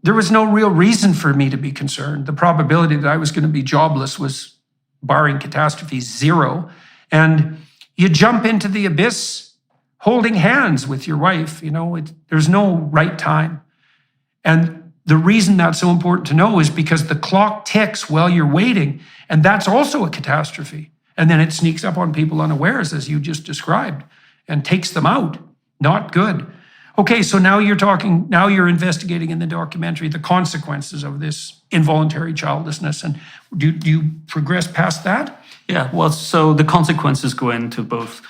there was no real reason for me to be concerned. The probability that I was going to be jobless was, barring catastrophe, zero. And you jump into the abyss holding hands with your wife. There's no right time. And the reason that's so important to know is because the clock ticks while you're waiting, and that's also a catastrophe. And then it sneaks up on people unawares, as you just described, and takes them out. Not good. Okay, so now you're investigating in the documentary the consequences of this involuntary childlessness. And do you progress past that? Yeah, well, so the consequences go into both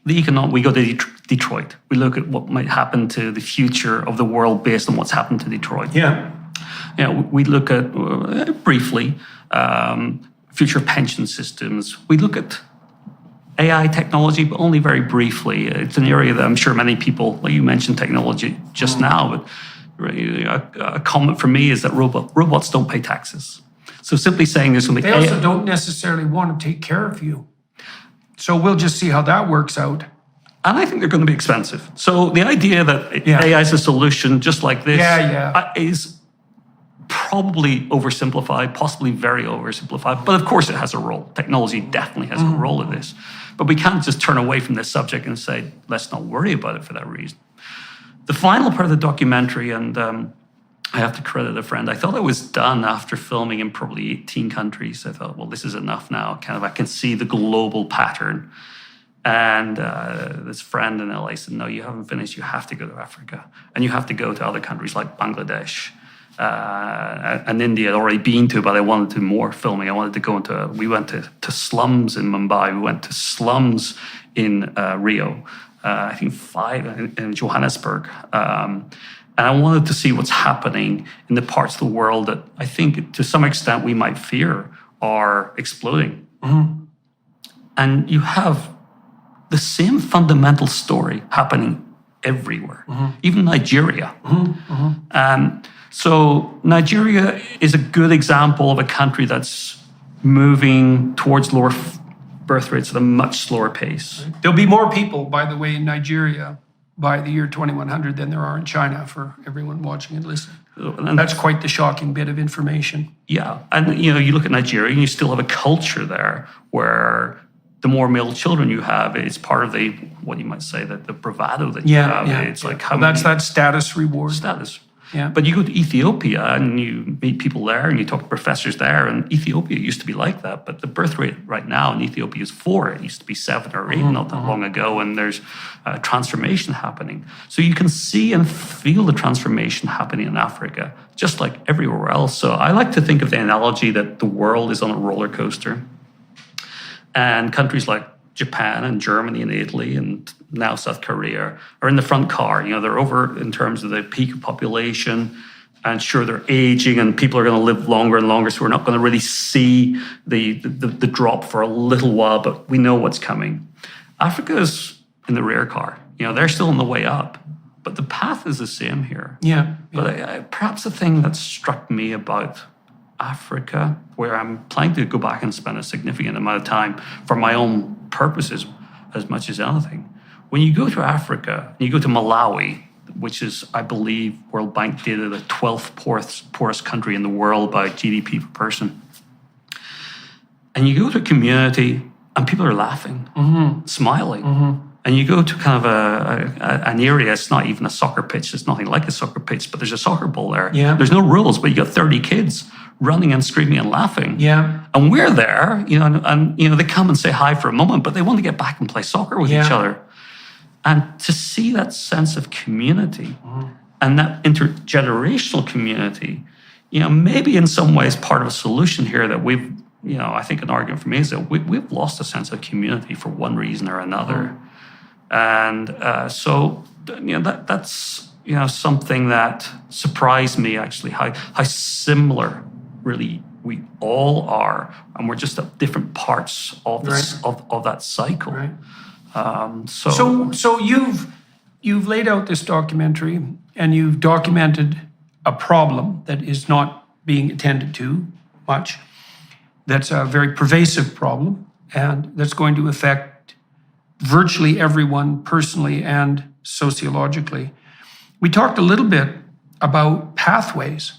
the economic. We go to Detroit. We look at what might happen to the future of the world based on what's happened to Detroit. Yeah. We look at, briefly, future pension systems. We look at AI technology, but only very briefly. It's an area that I'm sure many people, like you mentioned technology just now, but a comment from me is that robots don't pay taxes. So simply saying there's going to be They also don't necessarily want to take care of you. So we'll just see how that works out. And I think they're going to be expensive. So the idea that AI is a solution just like this is probably oversimplified, possibly very oversimplified. But of course it has a role. Technology definitely has a role in this. But we can't just turn away from this subject and say, let's not worry about it for that reason. The final part of the documentary, and I have to credit a friend, I thought it was done after filming in probably 18 countries. I thought, well, this is enough now. I can see the global pattern. And this friend in LA said, no, you haven't finished. You have to go to Africa. And you have to go to other countries like Bangladesh. And India I'd already been to, but I wanted to do more filming. I wanted to go we went to slums in Mumbai. We went to slums in Rio. I think 5 in Johannesburg. And I wanted to see what's happening in the parts of the world that I think to some extent we might fear are exploding. And you have the same fundamental story happening everywhere, even Nigeria. So Nigeria is a good example of a country that's moving towards lower birth rates at a much slower pace. There'll be more people, by the way, in Nigeria by the year 2100 than there are in China, for everyone watching and listening. And that's quite the shocking bit of information. Yeah, and you look at Nigeria and you still have a culture there where the more male children you have, it's part of the, what you might say, the bravado that you have. It's like how that's that status reward. Status. Yeah. But you go to Ethiopia and you meet people there and you talk to professors there, and Ethiopia used to be like that, but the birth rate right now in Ethiopia is 4. It used to be 7 or 8 not that long ago, and there's a transformation happening. So you can see and feel the transformation happening in Africa, just like everywhere else. So I like to think of the analogy that the world is on a roller coaster, and countries like Japan and Germany and Italy and now South Korea are in the front car. They're over in terms of the peak of population, and sure, they're aging and people are going to live longer and longer, so we're not going to really see the drop for a little while, but we know what's coming. Africa is in the rear car. They're still on the way up, but the path is the same here. But perhaps the thing that struck me about Africa, where I'm planning to go back and spend a significant amount of time for my own purposes as much as anything. When you go to Africa, you go to Malawi, which is, I believe, World Bank data, the 12th poorest country in the world by GDP per person. And you go to a community and people are laughing, smiling. And you go to kind of an area, it's not even a soccer pitch, it's nothing like a soccer pitch, but there's a soccer ball there. There's no rules, but you got 30 kids running and screaming and laughing. And we're there, and they come and say hi for a moment, but they want to get back and play soccer with each other. And to see that sense of community and that intergenerational community, maybe in some ways part of a solution here that we've, I think an argument for me is that we've lost a sense of community for one reason or another. And so that's something that surprised me, actually, how similar really we all are, and we're just at different parts of this of that cycle. So you've laid out this documentary and you've documented a problem that is not being attended to much. That's a very pervasive problem, and that's going to affect virtually everyone personally and sociologically. We talked a little bit about pathways.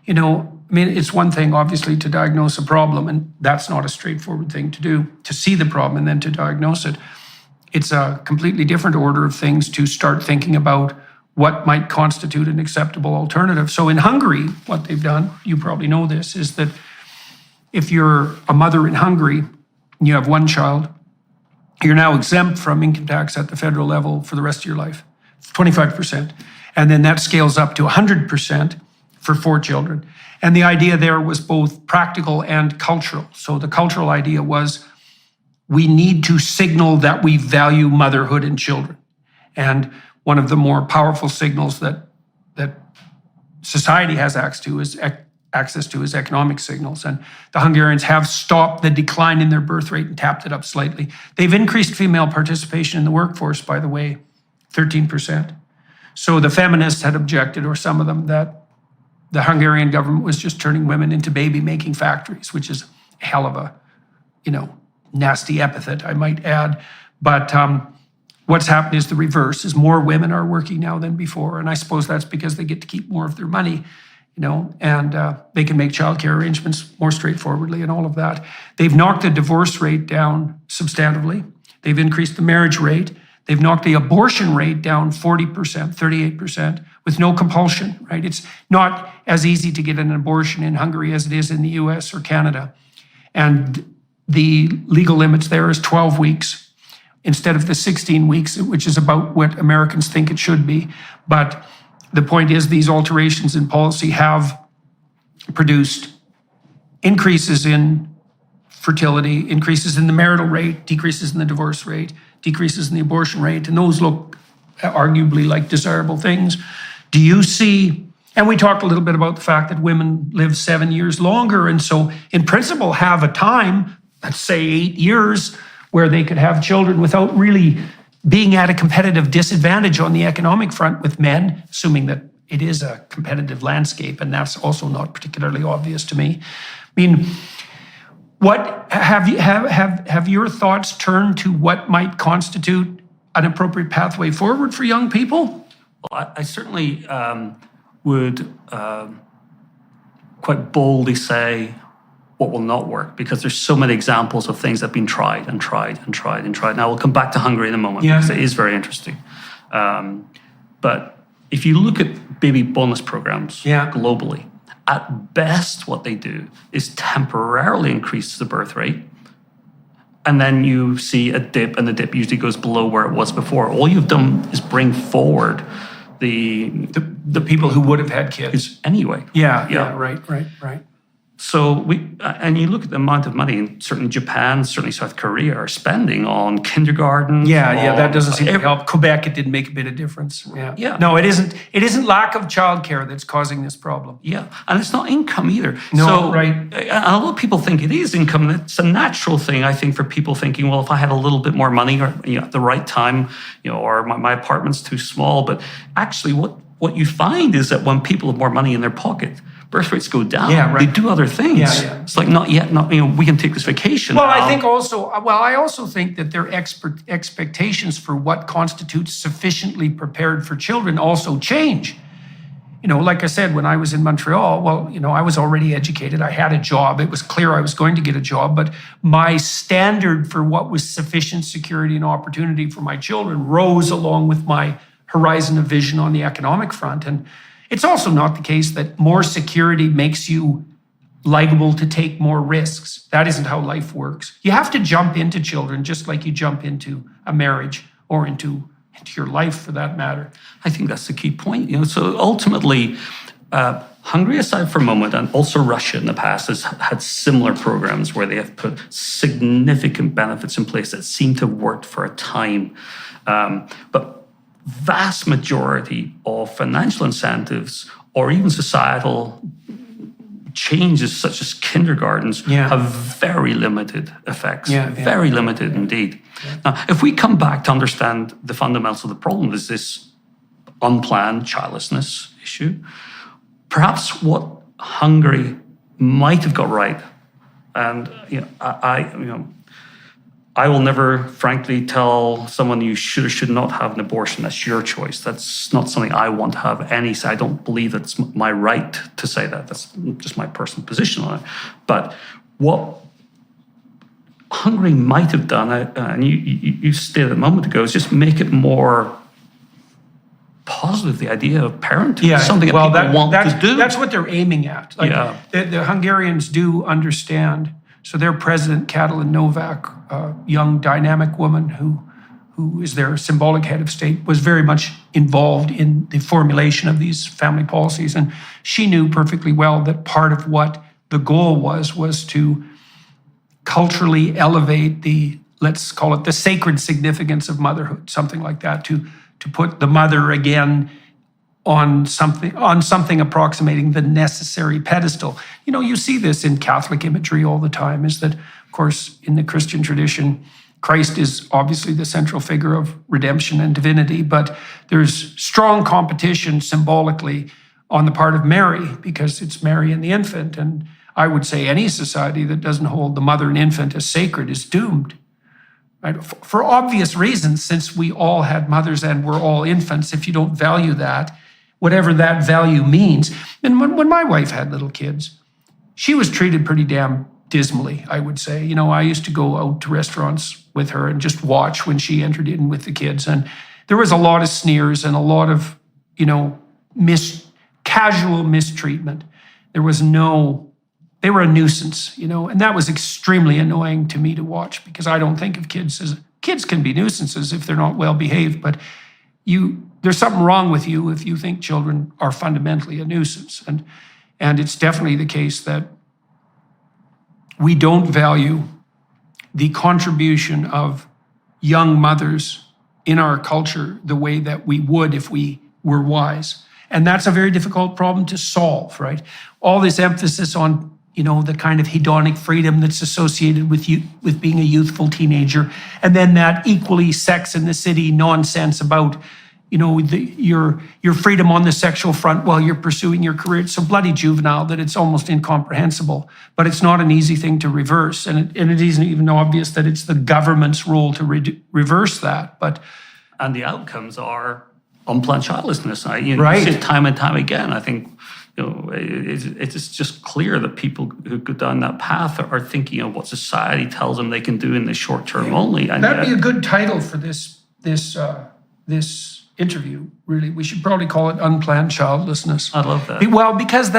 It's one thing, obviously, to diagnose a problem, and that's not a straightforward thing to do, to see the problem and then to diagnose it. It's a completely different order of things to start thinking about what might constitute an acceptable alternative. So in Hungary, what they've done, you probably know this, is that if you're a mother in Hungary and you have one child, you're now exempt from income tax at the federal level for the rest of your life, 25%. And then that scales up to 100% for 4 children. And the idea there was both practical and cultural. So the cultural idea was we need to signal that we value motherhood and children. And one of the more powerful signals that society has access to is economic signals. And the Hungarians have stopped the decline in their birth rate and tapped it up slightly. They've increased female participation in the workforce, by the way, 13%. So the feminists had objected, or some of them, that the Hungarian government was just turning women into baby-making factories, which is a hell of a, nasty epithet, I might add. But what's happened is the reverse, is more women are working now than before. And I suppose that's because they get to keep more of their money, and they can make childcare arrangements more straightforwardly and all of that. They've knocked the divorce rate down substantively. They've increased the marriage rate. They've knocked the abortion rate down 40%, 38%, with no compulsion, right? It's not as easy to get an abortion in Hungary as it is in the US or Canada. And the legal limits there is 12 weeks instead of the 16 weeks, which is about what Americans think it should be. But the point is, these alterations in policy have produced increases in fertility, increases in the marital rate, decreases in the divorce rate, decreases in the abortion rate, and those look arguably like desirable things Do you see, and we talked a little bit about the fact that women live 7 years longer, and so in principle have a time, let's say 8 years, where they could have children without really being at a competitive disadvantage on the economic front with men, assuming that it is a competitive landscape, and that's also not particularly obvious to me. I mean, what have your thoughts turned to what might constitute an appropriate pathway forward for young people? Well, I certainly would quite boldly say what will not work, because there's so many examples of things that have been tried and tried and tried and tried. Now, we'll come back to Hungary in a moment, because it is very interesting. But if you look at baby bonus programs globally, at best what they do is temporarily increase the birth rate, and then you see a dip, and the dip usually goes below where it was before. All you've done is bring forward the people who would have had kids anyway. Right. So and you look at the amount of money, and certainly Japan, certainly South Korea, are spending on kindergarten. That doesn't seem to help. Quebec, it did make a bit of difference. No, it isn't. It isn't lack of childcare that's causing this problem. And it's not income either. No, so, right. And a lot of people think it is income. It's a natural thing, I think, for people thinking, well, if I had a little bit more money, or at the right time, or my apartment's too small. But actually, what you find is that when people have more money in their pocket, birth rates go down. They do other things. It's like not yet. We can take this vacation. Well, now. I also think that their expectations for what constitutes sufficiently prepared for children also change. Like I said, when I was in Montreal, I was already educated. I had a job. It was clear I was going to get a job, but my standard for what was sufficient security and opportunity for my children rose along with my horizon of vision on the economic front. And it's also not the case that more security makes you liable to take more risks. That isn't how life works. You have to jump into children just like you jump into a marriage or into your life, for that matter. I think that's the key point. So ultimately, Hungary aside for a moment, and also Russia in the past, has had similar programs where they have put significant benefits in place that seem to have worked for a time. But vast majority of financial incentives or even societal changes such as kindergartens have very limited effects, very limited indeed. Now, if we come back to understand the fundamentals of the problem is this unplanned childlessness issue, perhaps what Hungary might have got right, and I will never, frankly, tell someone you should or should not have an abortion. That's your choice. That's not something I want to have any say. I don't believe it's my right to say that. That's just my personal position on it. But what Hungary might have done, and you stated a moment ago, is just make it more positive, the idea of parenting, something that people want to do. That's what they're aiming at. The Hungarians do understand. So their president, Katalin Novak, a young, dynamic woman who is their symbolic head of state, was very much involved in the formulation of these family policies. And she knew perfectly well that part of what the goal was to culturally elevate the, let's call it the sacred significance of motherhood, something like that, to put the mother again on something approximating the necessary pedestal. You see this in Catholic imagery all the time, is that, of course, in the Christian tradition, Christ is obviously the central figure of redemption and divinity, but there's strong competition symbolically on the part of Mary, because it's Mary and the infant. And I would say any society that doesn't hold the mother and infant as sacred is doomed. Right? For obvious reasons, since we all had mothers and we're all infants, if you don't value that, whatever that value means. And when my wife had little kids, she was treated pretty damn dismally, I would say. I used to go out to restaurants with her and just watch when she entered in with the kids. And there was a lot of sneers and a lot of, casual mistreatment. They were a nuisance, and that was extremely annoying to me to watch, because I don't think of kids can be nuisances if they're not well behaved, but there's something wrong with you if you think children are fundamentally a nuisance. And it's definitely the case that we don't value the contribution of young mothers in our culture the way that we would if we were wise. And that's a very difficult problem to solve, right? All this emphasis on, the kind of hedonic freedom that's associated with being a youthful teenager, and then that equally Sex in the City nonsense about, your freedom on the sexual front while you're pursuing your career. It's so bloody juvenile that it's almost incomprehensible. But it's not an easy thing to reverse, and it isn't even obvious that it's the government's role to reverse that. And the outcomes are unplanned childlessness. You Right. see it time and time again. I think it's just clear that people who go down that path are thinking of what society tells them they can do in the short term only. And That'd be a good title for this interview. Really, we should probably call it Unplanned Childlessness. I love that. Well, because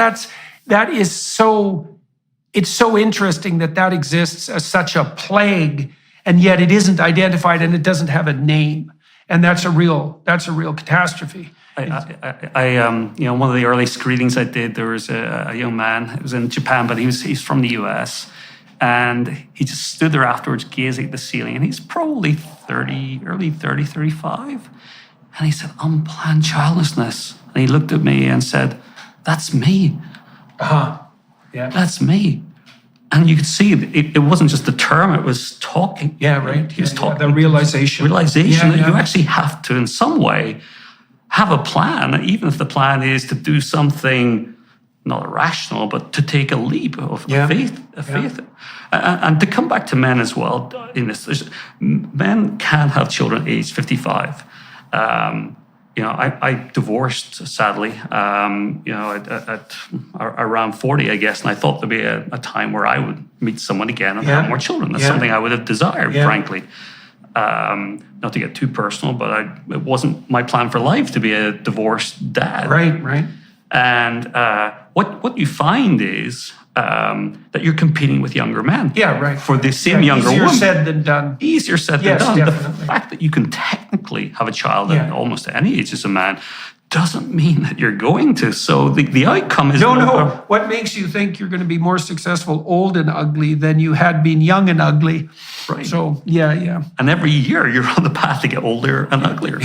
it's so interesting that exists as such a plague, and yet it isn't identified and it doesn't have a name, and that's a real catastrophe. One of the early screenings I did, there was a young man. It was in Japan, but he's from the US, and he just stood there afterwards, gazing at the ceiling, and he's probably early 30, 35, and he said, "Unplanned childlessness," and he looked at me and said, "That's me." Yeah, that's me. And you could see it wasn't just the term; it was talking. Yeah, right. He was talking. The realization that you actually have to, in some way, have a plan, even if the plan is to do something not irrational, but to take a leap of faith. And to come back to men as well, in this, men can have children aged 55. I divorced, sadly, at around 40, I guess, and I thought there'd be a time where I would meet someone again and have more children. That's something I would have desired, frankly. Not to get too personal, but it wasn't my plan for life to be a divorced dad. Right. And what you find is that you're competing with younger men. Yeah, right. For the same younger woman. Easier said than done. Easier said than done. Definitely. The fact that you can technically have a child at almost any age as a man doesn't mean that you're going to. So the outcome is... No. What makes you think you're going to be more successful old and ugly than you had been young and ugly? Right. So, yeah. And every year you're on the path to get older and uglier.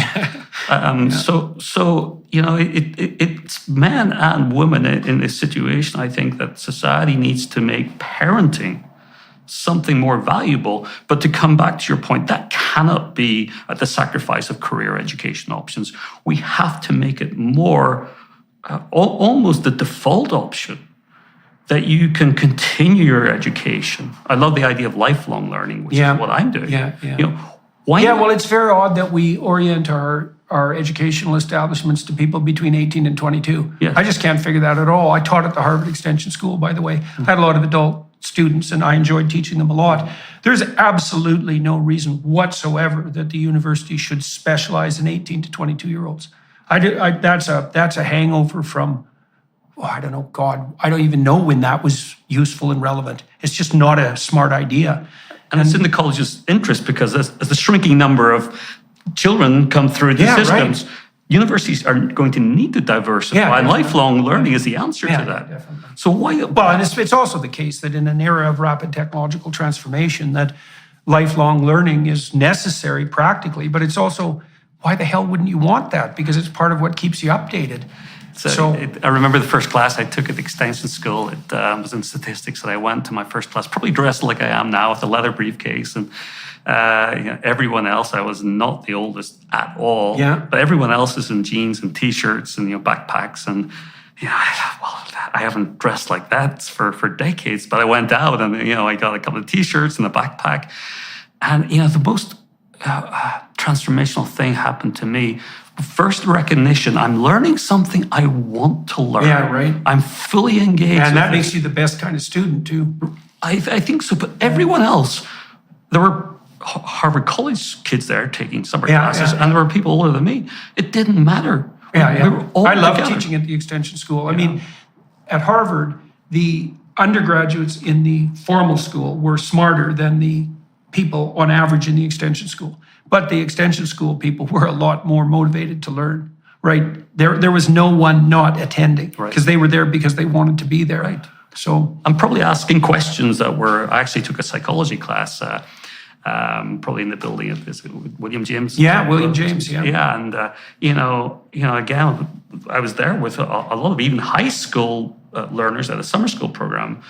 So it's men and women in this situation. I think that society needs to make parenting something more valuable. But to come back to your point, that cannot be at the sacrifice of career education options. We have to make it more almost the default option that you can continue your education. I love the idea of lifelong learning, which is what I'm doing. Well, it's very odd that we orient our educational establishments to people between 18 and 22. Yes. I just can't figure that at all. I taught at the Harvard Extension School, by the way. I had a lot of adult students, and I enjoyed teaching them a lot. There's absolutely no reason whatsoever that the university should specialize in 18 to 22-year-olds. That's a hangover from, I don't know, God, I don't even know when that was useful and relevant. It's just not a smart idea. And it's in the college's interest because as the shrinking number of children come through the systems, universities are going to need to diversify, and lifelong learning is the answer to that. Definitely. So why? Well, and it's also the case that in an era of rapid technological transformation, that lifelong learning is necessary practically, but it's also, why the hell wouldn't you want that? Because it's part of what keeps you updated. I remember the first class I took at the extension school. It was in statistics, and I went to my first class, probably dressed like I am now with a leather briefcase. And everyone else, I was not the oldest at all. Yeah. But everyone else is in jeans and T-shirts and backpacks. And I haven't dressed like that for decades. But I went out and I got a couple of T-shirts and a backpack. And the most transformational thing happened to me. First recognition, I'm learning something I want to learn. Yeah, right. I'm fully engaged. And that makes you the best kind of student, too. I think so. But everyone else, there were Harvard College kids there taking summer classes, and there were people older than me. It didn't matter. We were all I love together. teaching at the extension school. I mean, at Harvard, the undergraduates in the formal school were smarter than the people on average in the extension school. But the extension school people were a lot more motivated to learn, right? There was no one not attending because they were there because they wanted to be there. Right. So I'm probably asking questions that I actually took a psychology class probably in the building of this William James. Yeah, William James. Yeah. Yeah, and again, I was there with a lot of even high school learners at a summer school program.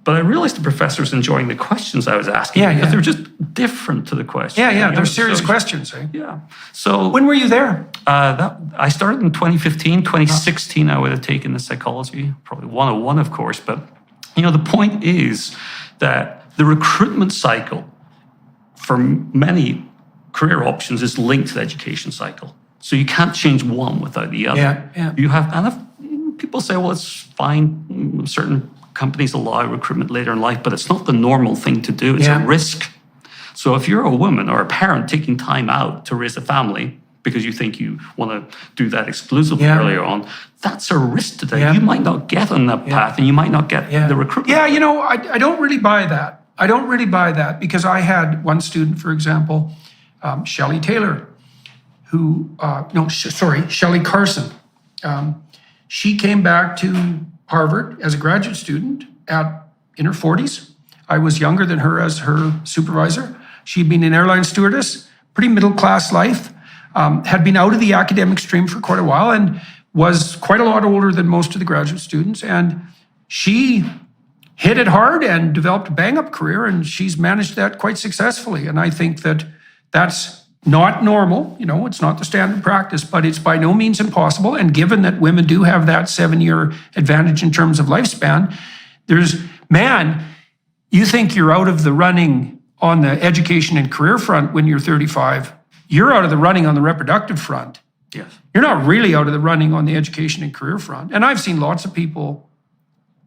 But I realized the professor was enjoying the questions I was asking because they were just different to the questions. Yeah, they're serious questions, eh? Yeah. So when were you there? I started in 2015. 2016, I would have taken the psychology, probably 101, of course. But the point is that the recruitment cycle for many career options is linked to the education cycle. So you can't change one without the other. Yeah. You have, and if people say, well, it's fine. Certain companies allow recruitment later in life, but it's not the normal thing to do. It's a risk. So if you're a woman or a parent taking time out to raise a family because you think you want to do that exclusively earlier on, that's a risk today. You might not get on that path and you might not get the recruitment. Yeah, I don't really buy that. I don't really buy that because I had one student, for example, Shelley Taylor, Shelley Carson. She came back to Harvard as a graduate student in her 40s. I was younger than her as her supervisor. She'd been an airline stewardess, pretty middle-class life, had been out of the academic stream for quite a while and was quite a lot older than most of the graduate students. And she hit it hard and developed a bang-up career, and she's managed that quite successfully. And I think that that's not normal, it's not the standard practice, but it's by no means impossible. And given that women do have that 7-year advantage in terms of lifespan, you think you're out of the running on the education and career front when you're 35. You're out of the running on the reproductive front. Yes. You're not really out of the running on the education and career front. And I've seen lots of people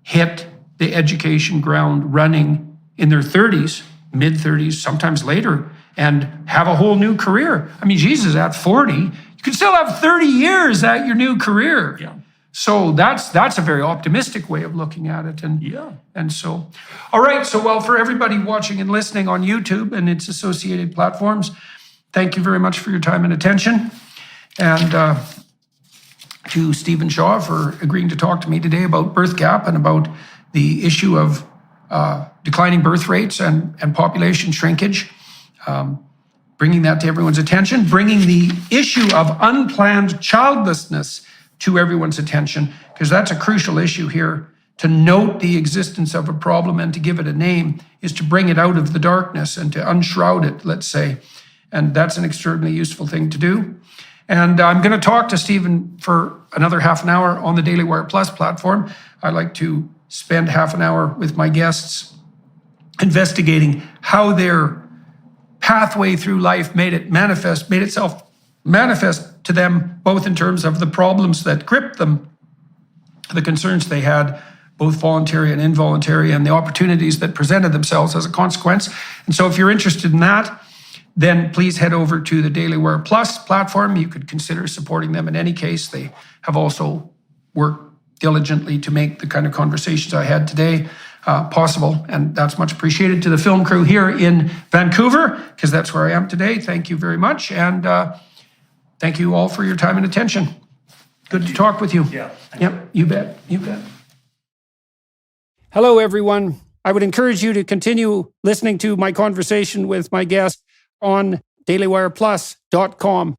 hit the education ground running in their 30s, mid-30s, sometimes later, and have a whole new career. I mean, Jesus, at 40, you could still have 30 years at your new career. Yeah. So that's a very optimistic way of looking at it. And so, all right. So, well, for everybody watching and listening on YouTube and its associated platforms, thank you very much for your time and attention. And to Stephen Shaw for agreeing to talk to me today about birth gap and about the issue of declining birth rates and population shrinkage. Bringing that to everyone's attention, bringing the issue of unplanned childlessness to everyone's attention, because that's a crucial issue here. To note the existence of a problem and to give it a name is to bring it out of the darkness and to unshroud it, let's say. And that's an extraordinarily useful thing to do. And I'm going to talk to Stephen for another half an hour on the Daily Wire Plus platform. I like to spend half an hour with my guests investigating how their pathway through life made itself manifest to them, both in terms of the problems that gripped them, the concerns they had, both voluntary and involuntary, and the opportunities that presented themselves as a consequence. And so if you're interested in that, then please head over to the Daily Wire Plus platform. You could consider supporting them in any case. They have also worked diligently to make the kind of conversations I had today possible, and that's much appreciated. To the film crew here in Vancouver, because that's where I am today, thank you very much, and thank you all for your time and attention. Good to talk with you. Yep, you bet. Hello, everyone. I would encourage you to continue listening to my conversation with my guest on dailywireplus.com.